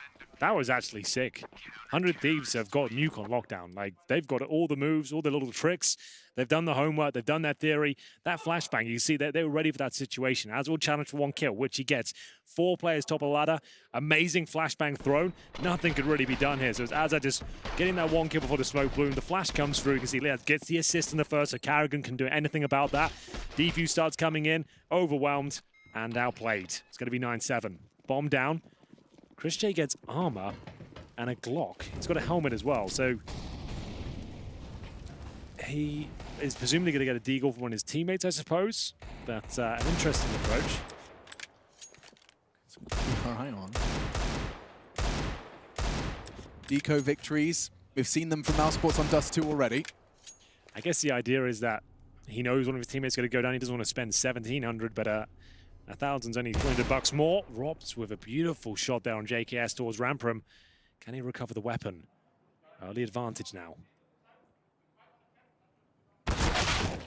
That was actually sick. 100 Thieves have got Nuke on lockdown. Like, they've got all the moves, all the little tricks. They've done the homework. They've done their theory. That flashbang, you see that they were ready for that situation. Az will challenge for 1 kill, which he gets. 4 players top of ladder. Amazing flashbang thrown. Nothing could really be done here. So it's Azza just getting that 1 kill before the smoke bloom. The flash comes through. You can see Leah gets the assist in the first, so Carrigan can do anything about that. Defuse starts coming in. Overwhelmed and outplayed. It's going to be 9-7. Bomb down. Chris J gets armor and a Glock. He's got a helmet as well, so he is presumably going to get a deagle from one of his teammates, I suppose. But an interesting approach. Hang on. Deco victories. We've seen them from mousesports on Dust 2 already. I guess the idea is that he knows one of his teammates is going to go down. He doesn't want to spend 1,700, but 1,000's only $200 more. Robs with a beautiful shot there on JKS towards Rampram. Can he recover the weapon? Early advantage now.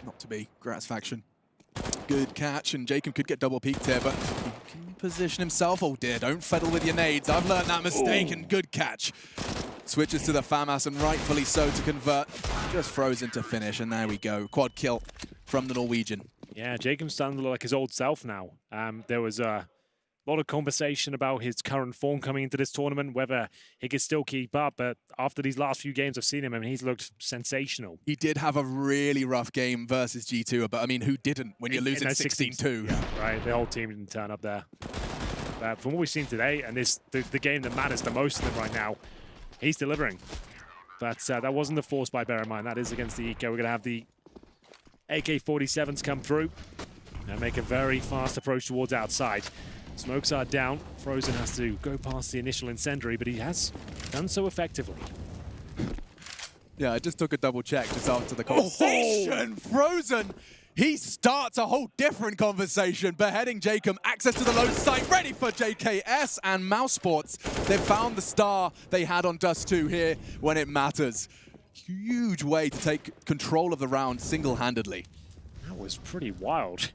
Not to be. Gratisfaction. Good catch, and Jacob could get double peeked here, but he can position himself. Oh dear, don't fiddle with your nades. I've learned that mistake, and good catch. Switches to the FAMAS, and rightfully so to convert. Just frozen to finish, and there we go. Quad kill from the Norwegian. Yeah, Jacob's starting to look like his old self now. There was a lot of conversation about his current form coming into this tournament, whether he could still keep up, but after these last few games I've seen him, I mean, he's looked sensational. He did have a really rough game versus G2, but I mean, who didn't when you're losing 16-2? Yeah, right, the whole team didn't turn up there. But from what we've seen today, and the game that matters the most to them right now, he's delivering. But that wasn't the force buy, bear in mind. That is against the Eco. We're going to have the AK-47s come through and make a very fast approach towards outside. Smokes are down. Frozen has to go past the initial incendiary, but he has done so effectively. Yeah, I just took a double check just after the conversation. Oh. Frozen, he starts a whole different conversation. Beheading Jacob, access to the low site, ready for JKS and mousesports. They've found the star they had on Dust 2 here when it matters. Huge way to take control of the round single-handedly. That was pretty wild.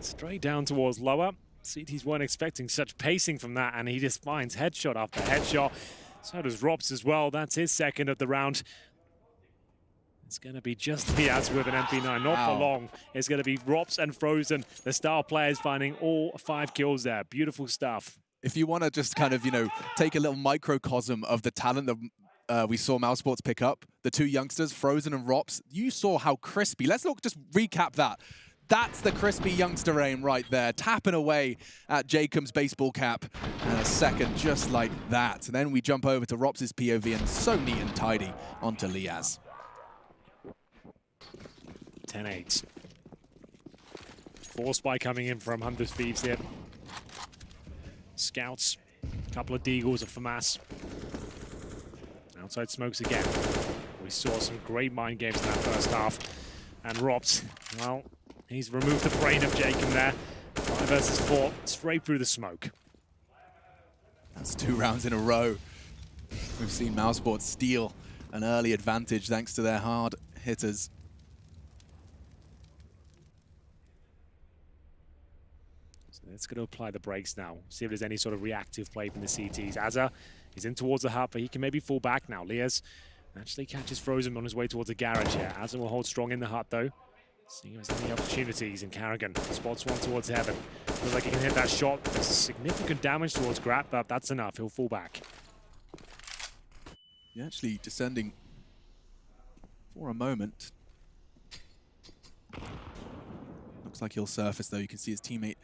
Straight down towards lower. CTs weren't expecting such pacing from that, and he just finds headshot after headshot. So does Rops as well. That's his second of the round. It's going to be just Diaz with an MP9, not for long. It's going to be Rops and Frozen, the star players finding all 5 kills there. Beautiful stuff. If you want to just kind of, you know, take a little microcosm of the talent that we saw mousesports pick up, the 2 youngsters, Frozen and Rops, you saw how crispy. Let's just recap that. That's the crispy youngster aim right there, tapping away at Jacob's baseball cap. And a second just like that. And then we jump over to Rops' POV, and so neat and tidy onto Liaz. 10-8. Force by coming in from 100 Thieves here. Scouts, a couple of deagles of FAMAS. Outside smokes again. We saw some great mind games in that first half. And Rops, well, he's removed the brain of Jacob there. 5 versus 4, straight through the smoke. That's 2 rounds in a row. We've seen mousesports steal an early advantage thanks to their hard hitters. It's going to apply the brakes now. See if there's any sort of reactive play from the CTs. Azza is in towards the hub, but he can maybe fall back now. Liaz actually catches Frozen on his way towards the garage here. Azza will hold strong in the hut, though. Seeing if there's any opportunities, and Carrigan spots one towards Heaven. Feels like he can hit that shot. There's significant damage towards Grat, but that's enough. He'll fall back. You're actually descending for a moment. Looks like he'll surface, though. You can see his teammate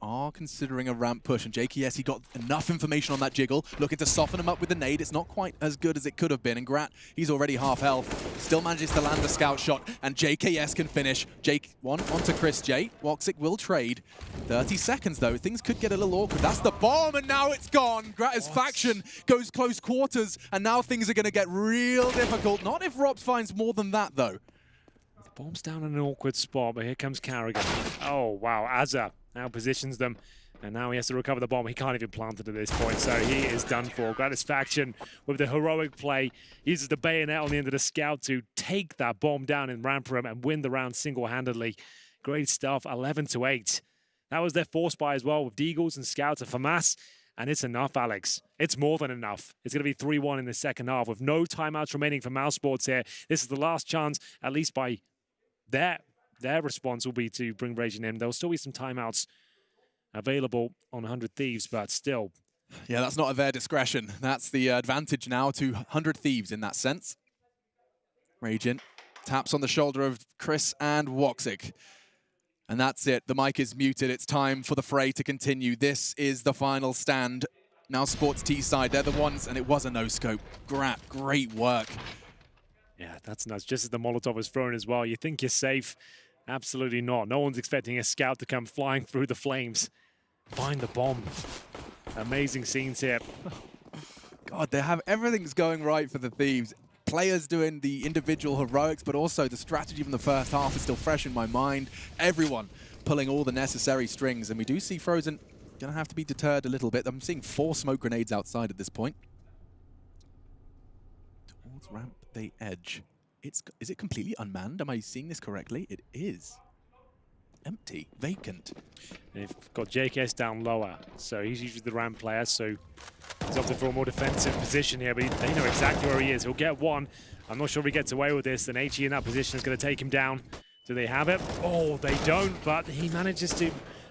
are considering a ramp push, and JKS, he got enough information on that jiggle, looking to soften him up with the nade. It's not quite as good as it could have been, and Grat, he's already half health, still manages to land a scout shot, and JKS can finish. Jake, one onto Chris J. Woxic will trade. 30 seconds, though. Things could get a little awkward. That's the bomb, and now it's gone. Grat's faction goes close quarters, and now things are going to get real difficult. Not if Robs finds more than that, though. Bomb's down in an awkward spot, but here comes Carrigan. Oh, wow. Azza now positions them, and now he has to recover the bomb. He can't even plant it at this point, so he is done for. Gratisfaction with the heroic play uses the bayonet on the end of the scout to take that bomb down in ramp room and win the round single-handedly. Great stuff, 11-8. That was their force buy as well with Deagles and Scouts and FAMAS, and it's enough, Alex. It's more than enough. It's going to be 3-1 in the second half with no timeouts remaining for mousesports here. This is the last chance, at least by their response will be to bring Raging in. There'll still be some timeouts available on 100 Thieves, but still. Yeah, that's not at their discretion. That's the advantage now to 100 Thieves in that sense. Raging taps on the shoulder of Chris and Woxic. And that's it. The mic is muted. It's time for the fray to continue. This is the final stand. Now Sports T side, they're the ones, and it was a no-scope. Great work. Yeah, that's nuts. Just as the Molotov is thrown as well, you think you're safe. Absolutely not. No one's expecting a scout to come flying through the flames. Find the bomb. Amazing scenes here. God, they have everything's going right for the Thieves. Players doing the individual heroics, but also the strategy from the first half is still fresh in my mind. Everyone pulling all the necessary strings, and we do see Frozen gonna have to be deterred a little bit. I'm seeing 4 smoke grenades outside at this point. Towards ramp they edge. Is it completely unmanned? Am I seeing this correctly? It is. Empty, vacant. They've got JKS down lower, so he's usually the ramp player, so he's opted for a more defensive position here, but they know exactly where he is. He'll get one. I'm not sure if he gets away with this, and HE in that position is going to take him down. Do they have it? Oh, they don't, but he manages to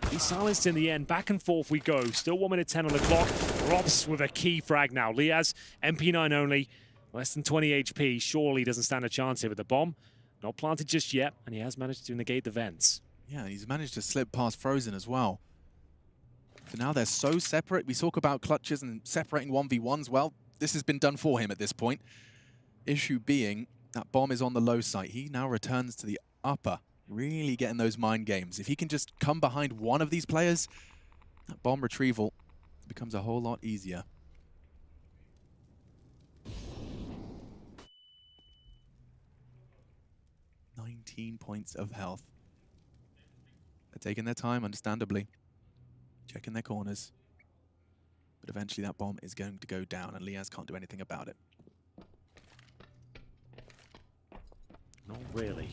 be silenced in the end. Back and forth we go. Still 1 minute 10 on the clock. Robs with a key frag now. Liaz, MP9 only. Less than 20 HP, surely doesn't stand a chance here with the bomb. Not planted just yet, and he has managed to negate the vents. Yeah, he's managed to slip past Frozen as well. So now they're so separate. We talk about clutches and separating 1v1s. Well, this has been done for him at this point. Issue being, that bomb is on the low site. He now returns to the upper, really getting those mind games. If he can just come behind one of these players, that bomb retrieval becomes a whole lot easier. Points of health. They're taking their time, understandably. Checking their corners. But eventually that bomb is going to go down, and Liaz can't do anything about it. Not really.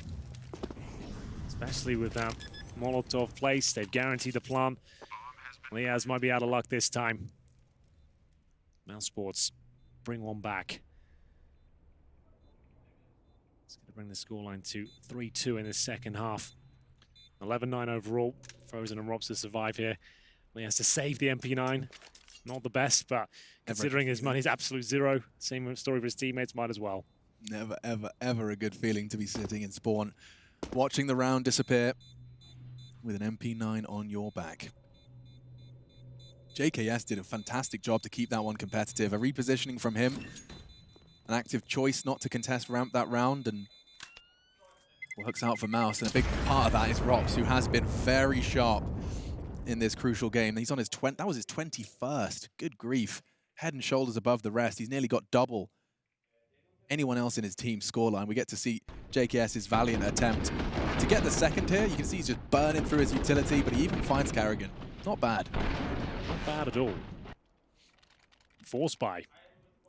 Especially with that Molotov place. They've guaranteed the plant. Liaz might be out of luck this time. mousesports bring one back. Bring the scoreline to 3-2 in the second half. 11-9 overall. Frozen and Robs to survive here. He has to save the MP9. Not the best, but considering his money's absolute zero, same story for his teammates, might as well. Never, ever, ever a good feeling to be sitting in spawn, watching the round disappear with an MP9 on your back. JKS did a fantastic job to keep that one competitive. A repositioning from him. An active choice not to contest ramp that round, and works out for Mouse, and a big part of that is Robs, who has been very sharp in this crucial game. He's on his that was his 21st. Good grief. Head and shoulders above the rest. He's nearly got double anyone else in his team's scoreline. We get to see JKS's valiant attempt to get the second here. You can see he's just burning through his utility, but he even finds Carrigan. Not bad. Not bad at all. Force buy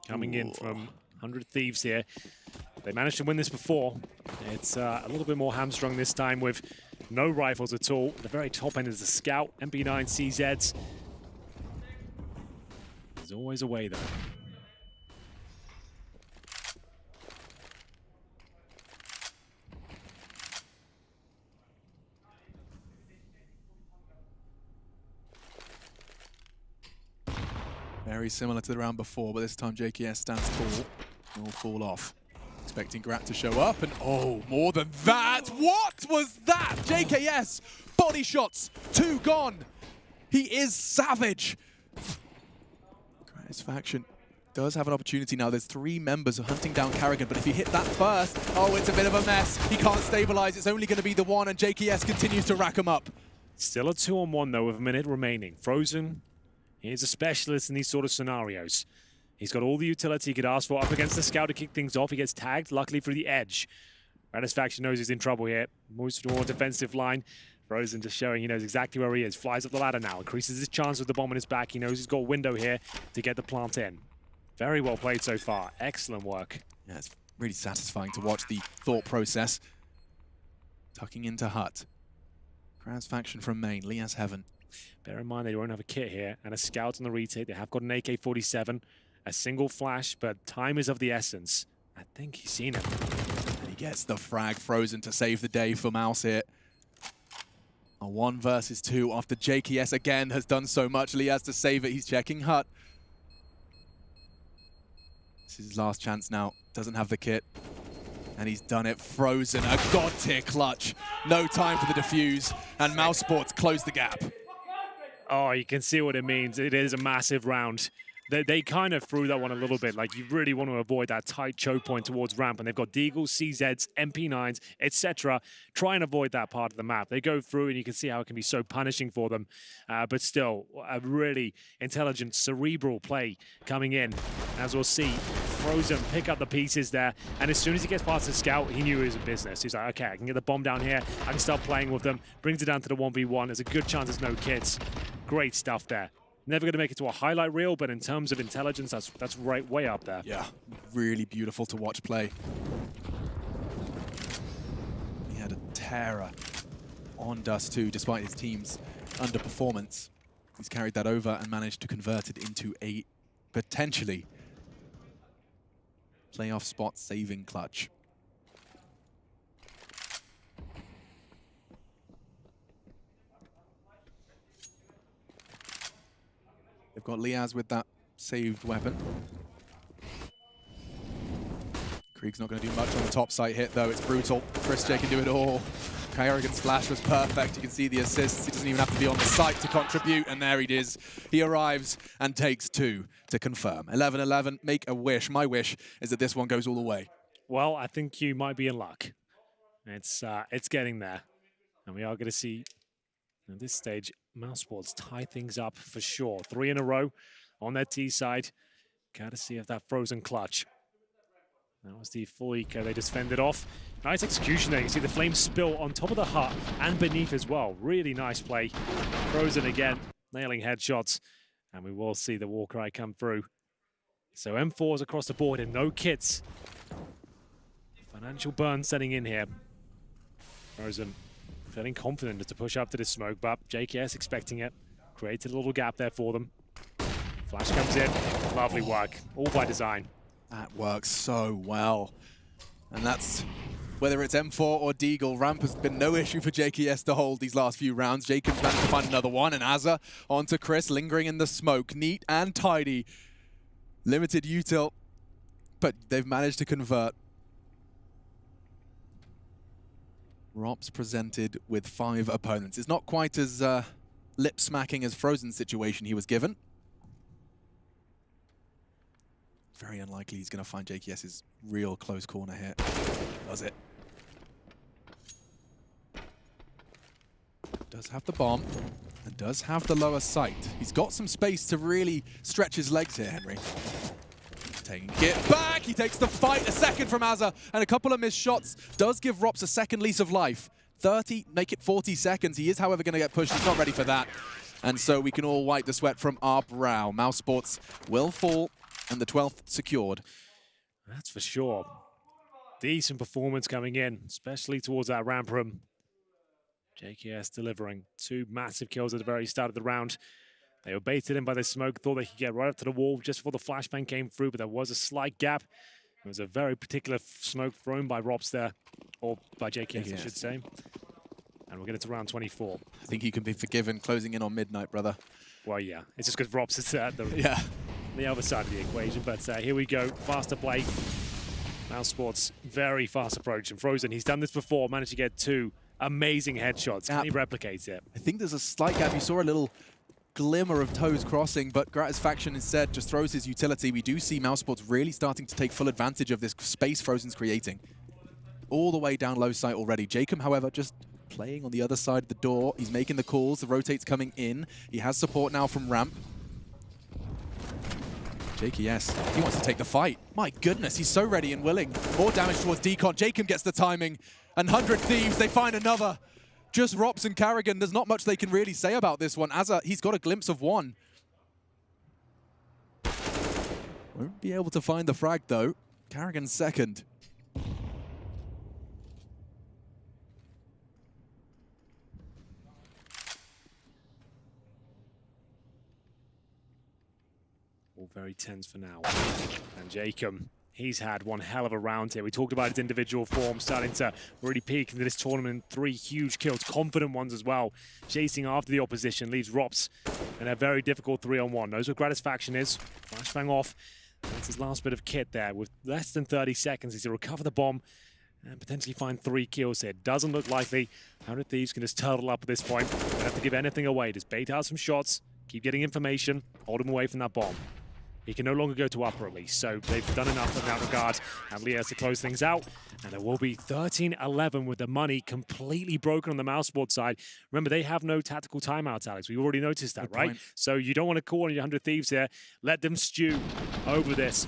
coming in from 100 Thieves here. They managed to win this before. It's a little bit more hamstrung this time with No rifles at all. The very top end is the Scout, MP9 CZs. There's always a way, though. Very similar to the round before, but this time JKS stands tall. Will fall off. Expecting Grat to show up, and oh, more than that! What was that? JKS, body shots, 2 gone. He is savage. Grat's faction does have an opportunity now. There's 3 members hunting down Carrigan, but if you hit that first, oh, it's a bit of a mess. He can't stabilize. It's only going to be the 1, and JKS continues to rack him up. Still a 2-on-1, though, with a minute remaining. Frozen, he is a specialist in these sort of scenarios. He's got all the utility he could ask for up against the Scout to kick things off. He gets tagged, luckily through the edge. Radis faction knows he's in trouble here. Moves to a more defensive line. Frozen just showing he knows exactly where he is. Flies up the ladder now. Increases his chance with the bomb in his back. He knows he's got a window here to get the plant in. Very well played so far. Excellent work. Yeah, it's really satisfying to watch the thought process. Tucking into Hut. Kraz faction from main. Lias Heaven. Bear in mind they won't have a kit here and a Scout on the retake. They have got an AK-47. A single flash, but time is of the essence. I think he's seen it. And he gets the frag. Frozen to save the day for Mouse here. A 1 versus 2 after JKS again has done so much. Lee has to save it. He's checking Hut. This is his last chance now. Doesn't have the kit. And he's done it. Frozen, a god-tier clutch. No time for the defuse. And mousesports close the gap. Oh, you can see what it means. It is a massive round. They kind of threw that one a little bit. Like, you really want to avoid that tight choke point towards ramp, and they've got Deagles, CZs, MP9s, etc. Try and avoid that part of the map. They go through, and you can see how it can be so punishing for them. But still, a really intelligent, cerebral play coming in. As we'll see, Frozen pick up the pieces there, and as soon as he gets past the Scout, he knew it was a business. He's like, okay, I can get the bomb down here. I can start playing with them. Brings it down to the 1v1. There's a good chance there's no kits. Great stuff there. Never going to make it to a highlight reel, but in terms of intelligence, that's right way up there. Yeah, really beautiful to watch play. He had a terror on Dust 2, despite his team's underperformance. He's carried that over and managed to convert it into a potentially playoff spot saving clutch. They've got Liaz with that saved weapon. Krieg's not going to do much on the top site hit, though. It's brutal. Chris J can do it all. Kyrigan's flash was perfect. You can see the assists. He doesn't even have to be on the site to contribute, and there he is. He arrives and takes 2 to confirm. 11-11, make a wish. My wish is that this one goes all the way. Well, I think you might be in luck. It's getting there. And we are going to see, at this stage, mousesports tie things up for sure. 3 in a row on their T side. Courtesy of that Frozen clutch. That was the full eco. They just fended off. Nice execution there. You see the flames spill on top of the hut and beneath as well. Really nice play. Frozen again, nailing headshots. And we will see the war cry come through. So M4s across the board and no kits. Financial burn setting in here. Frozen feeling confident to push up to the smoke, but JKS expecting it. Created a little gap there for them. Flash comes in. Lovely work. All by design. That works so well. And that's, whether it's M4 or Deagle, ramp has been no issue for JKS to hold these last few rounds. Jacobs managed to find another one, and Azza onto Chris, lingering in the smoke. Neat and tidy. Limited util, but they've managed to convert. Rops presented with 5 opponents. It's not quite as lip-smacking as Frozen's situation he was given. Very unlikely he's going to find JKS's real close corner here. Does it? Does have the bomb and does have the lower sight. He's got some space to really stretch his legs here, Henry. Taking it back, he takes the fight. A second from Azza and a couple of missed shots. Does give Rops a second lease of life. 30, make it 40 seconds. He is, however, going to get pushed. He's not ready for that. And so we can all wipe the sweat from our brow. mousesports will fall and the 12th secured. That's for sure. Decent performance coming in, especially towards that ramp room. JKS delivering 2 massive kills at the very start of the round. They were baited in by the smoke, thought they could get right up to the wall just before the flashbang came through, but there was a slight gap. It was a very particular smoke thrown by Rops there, or by JKS, I should say. And we'll get into round 24. I think you can be forgiven closing in on midnight, brother. Well, yeah, it's just because Rops is at Yeah. the other side of the equation. But here we go, faster play. mousesports, very fast approach. And Frozen, he's done this before, managed to get 2 amazing headshots. Can he replicate it? I think there's a slight gap. You saw a little glimmer of toes crossing, but Gratisfaction instead just throws his utility. We do see mousesports really starting to take full advantage of this space Frozen's creating. All the way down low site already. Jacob, however, just playing on the other side of the door. He's making the calls. The rotate's coming in. He has support now from ramp. JKS, he wants to take the fight. My goodness, he's so ready and willing. More damage towards Decon. Jacob gets the timing. And 100 Thieves, they find another. Just Rops and Carrigan. There's not much they can really say about this one. He's got a glimpse of one. Won't be able to find the frag, though. Carrigan's second. All very tense for now. And Jacob, he's had one hell of a round here. We talked about his individual form starting to really peak into this tournament. 3 huge kills, confident ones as well. Chasing after the opposition, leaves Rops in a very difficult 3-on-1. Knows what Gratisfaction is. Flashbang off. That's his last bit of kit there. With less than 30 seconds, he's to recover the bomb and potentially find 3 kills here. Doesn't look likely. 100 Thieves can just turtle up at this point. Don't have to give anything away. Just bait out some shots, keep getting information, hold him away from that bomb. He can no longer go to upper at least, so they've done enough in that regard. And Lee has to close things out. And there will be 13-11 with the money completely broken on the mousesports side. Remember, they have no tactical timeouts, Alex. We already noticed that, right? So you don't want to call on your 100 Thieves here. Let them stew over this.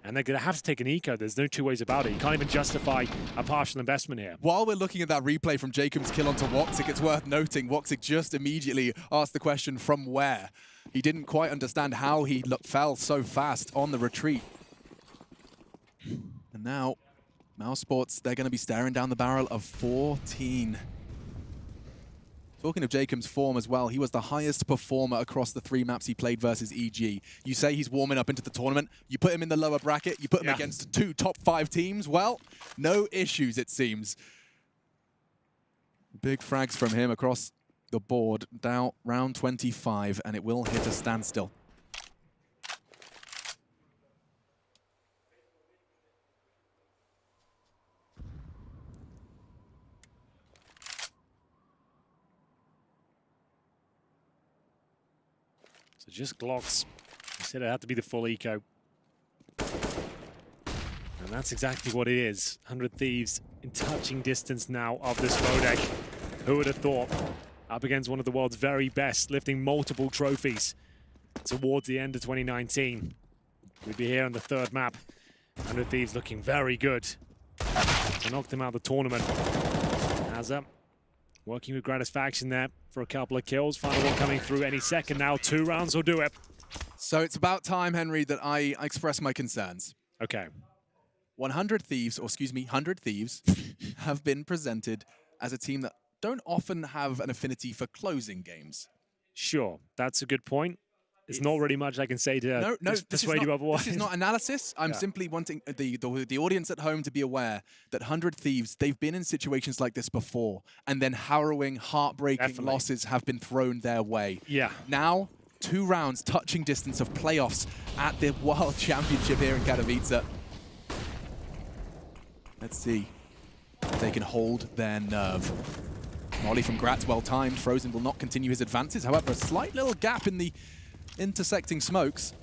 And they're going to have to take an eco. There's no 2 ways about it. You can't even justify a partial investment here. While we're looking at that replay from Jacob's kill onto Woxic, it's worth noting Woxic just immediately asked the question, from where? He didn't quite understand how he fell so fast on the retreat. And now, mousesports, they're going to be staring down the barrel of 14. Talking of Jacob's form as well, he was the highest performer across the 3 maps he played versus EG. You say he's warming up into the tournament, you put him in the lower bracket, you put him against 2 top 5 teams, well, no issues it seems. Big frags from him across the board, down round 25, and it will hit a standstill. So just Glocks. He said it had to be the full eco. And that's exactly what it is. 100 Thieves in touching distance now of this Vodek. Who would have thought? Up against one of the world's very best, lifting multiple trophies towards the end of 2019. We'd be here on the 3rd map. 100 Thieves looking very good. I knocked him out of the tournament. Hazza working with Gratisfaction there for a couple of kills. Final one coming through any second now. 2 rounds will do it. So it's about time, Henry, that I express my concerns. Okay. 100 Thieves, or excuse me, 100 Thieves have been presented as a team that don't often have an affinity for closing games. Sure, that's a good point. It's not really much I can say to persuade you otherwise. This is not analysis. I'm simply wanting the audience at home to be aware that 100 Thieves, they've been in situations like this before, and then harrowing, heartbreaking losses have been thrown their way. Yeah. Now, 2 rounds, touching distance of playoffs at the World Championship here in Katowice. Let's see if they can hold their nerve. Molly from Gratz, well timed. Frozen will not continue his advances. However, a slight little gap in the intersecting smokes.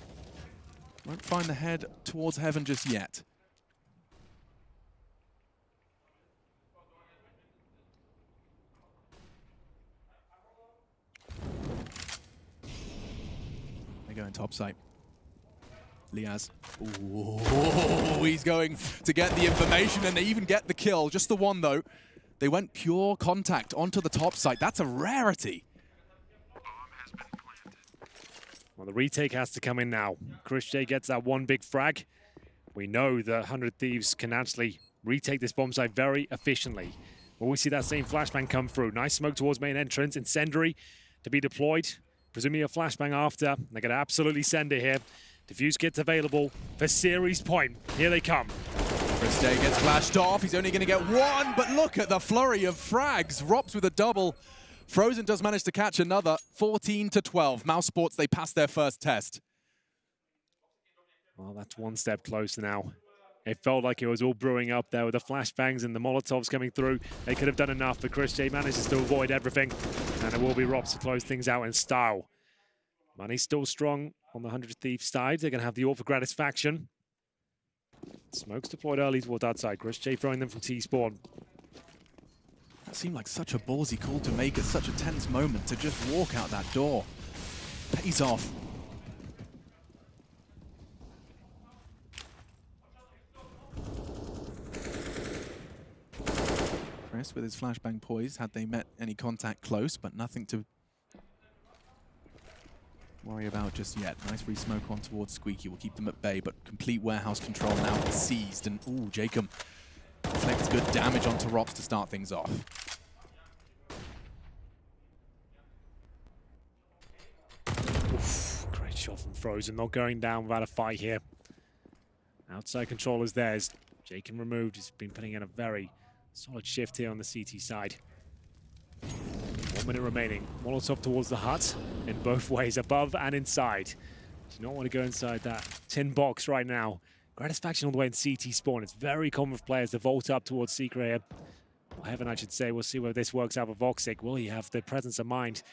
Won't find the head towards heaven just yet. They go in top site. Liaz. Ooh, he's going to get the information and they even get the kill. Just the one, though. They went pure contact onto the top site. That's a rarity. Well, the retake has to come in now. Chris J gets that one big frag. We know that 100 Thieves can actually retake this bomb site very efficiently. Will we see that same flashbang come through? Nice smoke towards main entrance. Incendiary to be deployed. Presumably a flashbang after. They're going to absolutely send it here. Diffuse kits available for series point. Here they come. Chris J gets flashed off. He's only going to get one, but look at the flurry of frags. Rops with a double. Frozen does manage to catch another. 14-12. mousesports, they passed their first test. Well, that's one step closer now. It felt like it was all brewing up there with the flashbangs and the Molotovs coming through. They could have done enough, but Chris J manages to avoid everything. And it will be Rops to close things out in style. Money's still strong on the 100 Thieves side. They're going to have the all for gratisfaction. Smoke's deployed early towards outside. Chris J throwing them from T-spawn. That seemed like such a ballsy call to make at such a tense moment to just walk out that door. Pays off. Chris with his flashbang poised, had they met any contact close, but nothing to worry about just yet. Nice re-smoke on towards Squeaky. Will keep them at bay, but complete warehouse control now seized. And ooh, Jacob inflicts good damage onto Rops to start things off. Oof, great shot from Frozen. Not going down without a fight here. Outside control is theirs. Jacob removed. He's been putting in a very solid shift here on the CT side. 1 minute remaining. Molotov towards the hut in both ways, above and inside. Do not want to go inside that tin box right now. Gratisfaction all the way in CT spawn. It's very common for players to vault up towards Secret here. Or Heaven, I should say. We'll see whether this works out for Voxic. Will he have the presence of mind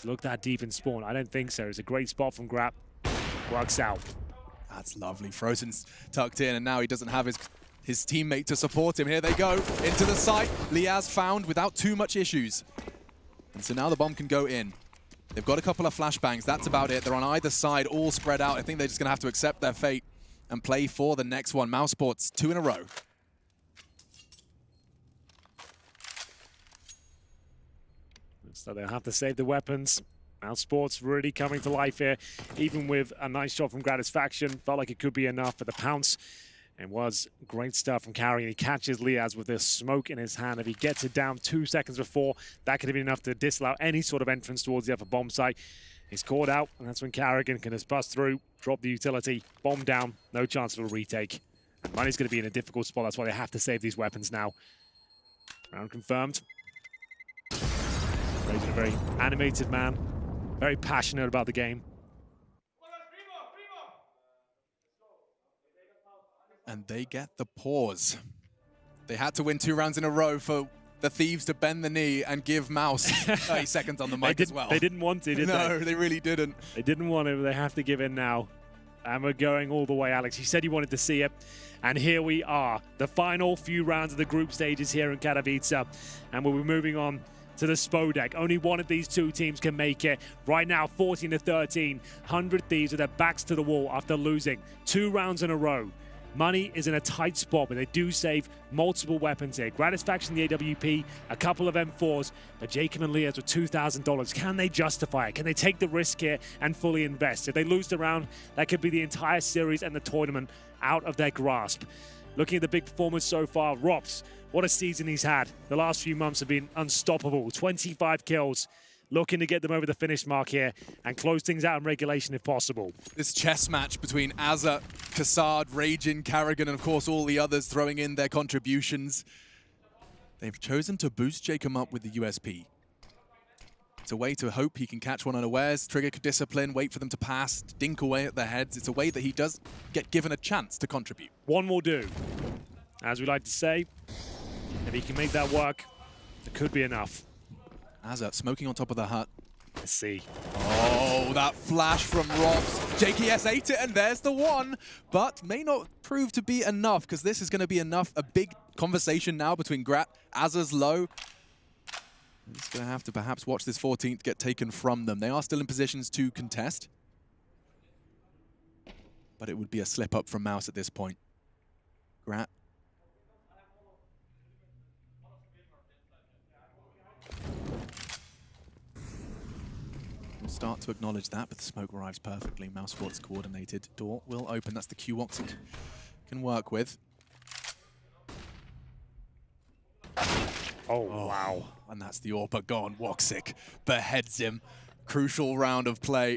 to look that deep in spawn? I don't think so. It's a great spot from Grap. Works out. That's lovely. Frozen's tucked in, and now he doesn't have his teammate to support him. Here they go, into the site. Liaz found without too much issues. And so now the bomb can go in. They've got a couple of flashbangs, that's about it. They're on either side, all spread out. I think they're just gonna have to accept their fate and play for the next one. mousesports, 2 in a row. So they'll have to save the weapons. mousesports really coming to life here, even with a nice shot from Gratisfaction. Felt like it could be enough, but the pounce and was great stuff from Carry. And he catches Liaz with this smoke in his hand. If he gets it down 2 seconds before, that could have been enough to disallow any sort of entrance towards the upper bomb site. He's caught out, and that's when Carrigan can just bust through, drop the utility, bomb down, no chance of a retake. And Money's going to be in a difficult spot. That's why they have to save these weapons now. Round confirmed. Ray's a very animated man, very passionate about the game. And they get the pause. They had to win 2 rounds in a row for the Thieves to bend the knee and give Mouse 30 seconds on the mic as well. They didn't want to, did they? No, they really didn't. They didn't want to, but they have to give in now. And we're going all the way, Alex. You said you wanted to see it. And here we are. The final few rounds of the group stages here in Katowice. And we'll be moving on to the Spodek. Only one of these 2 teams can make it. Right now, 14-13. 100 Thieves with their backs to the wall after losing 2 rounds in a row. Money is in a tight spot, but they do save multiple weapons here. Gratisfaction, the AWP, a couple of M4s, but Jacob and Liaz with $2,000. Can they justify it? Can they take the risk here and fully invest? If they lose the round, that could be the entire series and the tournament out of their grasp. Looking at the big performance so far, Rops, what a season he's had. The last few months have been unstoppable. 25 kills. Looking to get them over the finish mark here and close things out in regulation if possible. This chess match between Azza, Kassad, Ragin, Carrigan, and of course all the others throwing in their contributions. They've chosen to boost Jacob up with the USP. It's a way to hope he can catch one unawares, trigger discipline, wait for them to pass, dink away at their heads. It's a way that he does get given a chance to contribute. One will do. As we like to say, if he can make that work, it could be enough. Azza smoking on top of the hut. Let's see. Oh, that flash from Rops. JKS ate it, and there's the one. But may not prove to be enough, because this is going to be enough. A big conversation now between Grat. Azza's low. He's going to have to perhaps watch this 14th get taken from them. They are still in positions to contest. But it would be a slip up from Mouse at this point. Grat. We'll start to acknowledge that, but the smoke arrives perfectly. mousesports coordinated. Door will open. That's the Q-Wox it can work with. Oh, wow. And that's the AWP gone. Woxic beheads him. Crucial round of play.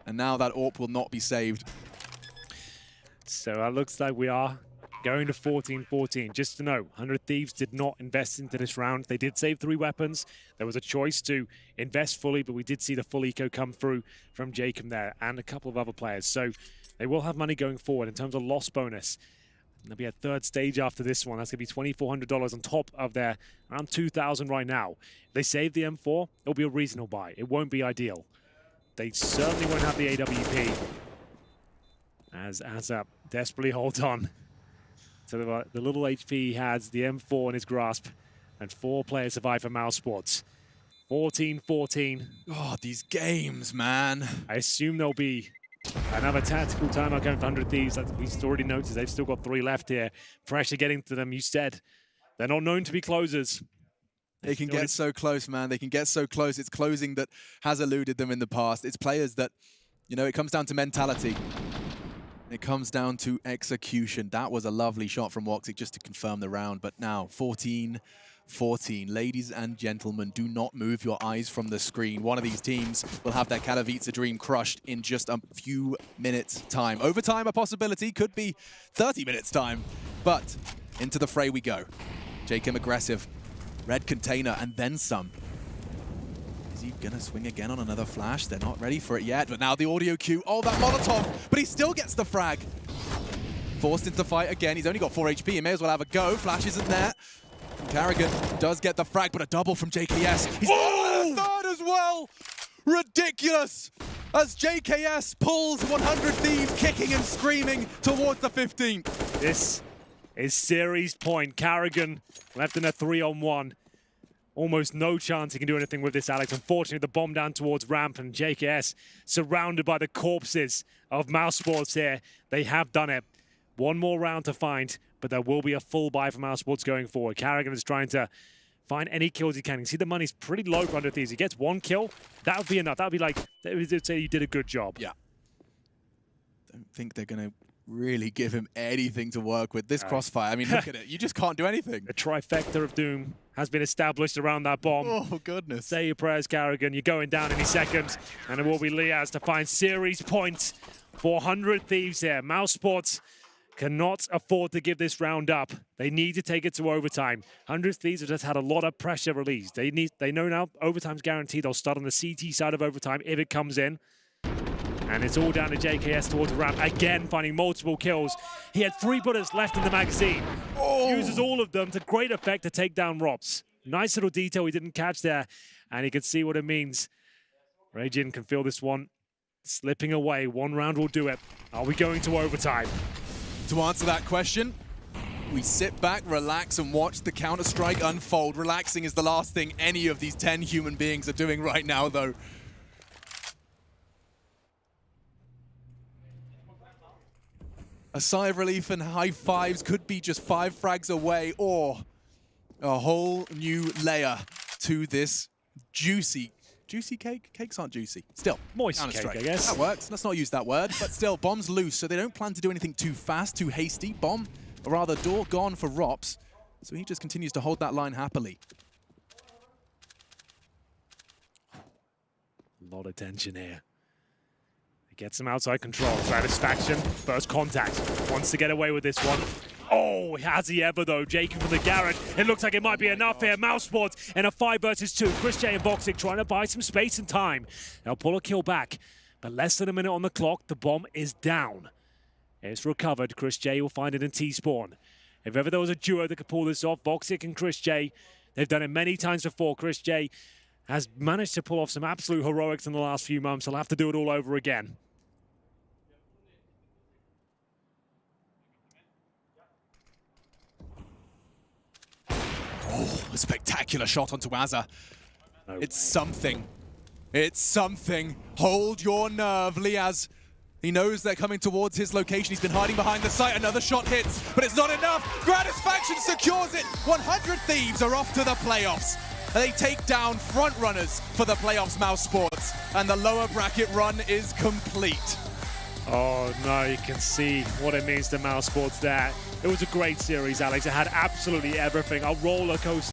And now that AWP will not be saved. So it looks like we are going to 14-14. Just to know, 100 Thieves did not invest into this round. They did save 3 weapons. There was a choice to invest fully, but we did see the full eco come through from Jacob there and a couple of other players. So they will have money going forward in terms of loss bonus. There'll be a third stage after this one. That's going to be $2,400 on top of their around $2,000 right now. If they save the M4, it'll be a reasonable buy. It won't be ideal. They certainly won't have the AWP. As Azap desperately holds on to the little HP he has, the M4 in his grasp, and 4 players survive for mousesports. 14-14. Oh, these games, man. I assume there'll be another tactical timeout going for 100 Thieves. Like we've already noticed, they've still got 3 left here. Pressure getting to them. You said they're not known to be closers. They can get so close, man. They can get so close. It's closing that has eluded them in the past. It's players that, you know, it comes down to mentality. It comes down to execution. That was a lovely shot from Woxic just to confirm the round. But now, 14-14. Ladies and gentlemen, do not move your eyes from the screen. One of these teams will have their Katowice dream crushed in just a few minutes' time. Overtime, a possibility. Could be 30 minutes' time. But into the fray we go. Jacob aggressive. Red container and then some. Is he gonna swing again on another flash? They're not ready for it yet, but now the audio cue. Oh, that Molotov, but he still gets the frag. Forced into fight again. He's only got 4 HP. He may as well have a go. Flash isn't there. Carrigan does get the frag, but a double from JKS. He's third as well. Ridiculous. As JKS pulls 100 Thieves kicking and screaming towards the 15th. This is series point. Carrigan left in a 3-on-1. Almost no chance he can do anything with this, Alex. Unfortunately, the bomb down towards ramp, and JKS surrounded by the corpses of mousesports here. They have done it. One more round to find, but there will be a full buy for mousesports going forward. Carrigan is trying to find any kills he can. You can see the money's pretty low for 100 Thieves. He gets 1 kill, that would be enough. That would be like, they would say you did a good job. Yeah. Don't think they're going to really give him anything to work with. This crossfire, I mean, look at it. You just can't do anything. The trifecta of doom has been established around that bomb. Oh, goodness. Say your prayers, Carrigan. You're going down any second. And it will be Liaz to find series point. 400 Thieves here. Mousesports cannot afford to give this round up. They need to take it to overtime. 100 Thieves have just had a lot of pressure released. They know now overtime's guaranteed. They'll start on the CT side of overtime if it comes in. And it's all down to JKS towards the ramp. Again, finding multiple kills. He had 3 bullets left in the magazine. Oh. Uses all of them to great effect to take down Rops. Nice little detail he didn't catch there. And he can see what it means. Rajin can feel this one slipping away. 1 round will do it. Are we going to overtime? To answer that question, we sit back, relax, and watch the Counter-Strike unfold. Relaxing is the last thing any of these 10 human beings are doing right now, though. A sigh of relief and high fives could be just 5 frags away, or a whole new layer to this juicy cake? Cakes aren't juicy. Still, moist cake, I guess. That works. Let's not use that word. But still, bomb's loose, so they don't plan to do anything too fast, too hasty. Bomb, or rather door gone for Rops. So he just continues to hold that line happily. A lot of tension here. Gets him outside control. Satisfaction. First contact. Wants to get away with this one. Oh, has he ever, though? Jacob from the garage. It looks like it might be enough here. Mousesports in a 5 versus 2. Chris J and Voxic trying to buy some space and time. They'll pull a kill back. But less than a minute on the clock. The bomb is down. It's recovered. Chris J will find it in T-spawn. If ever there was a duo that could pull this off, Voxic and Chris J, they've done it many times before. Chris J has managed to pull off some absolute heroics in the last few months. He'll have to do it all over again. Oh, a spectacular shot onto Azza. It's something. It's something. Hold your nerve, Liaz. He knows they're coming towards his location. He's been hiding behind the site. Another shot hits, but it's not enough. Gratisfaction secures it. 100 Thieves are off to the playoffs. They take down front runners for the playoffs, mousesports, and the lower bracket run is complete. Oh no, you can see what it means to mousesports there. It was a great series, Alex. It had absolutely everything. A roller coaster.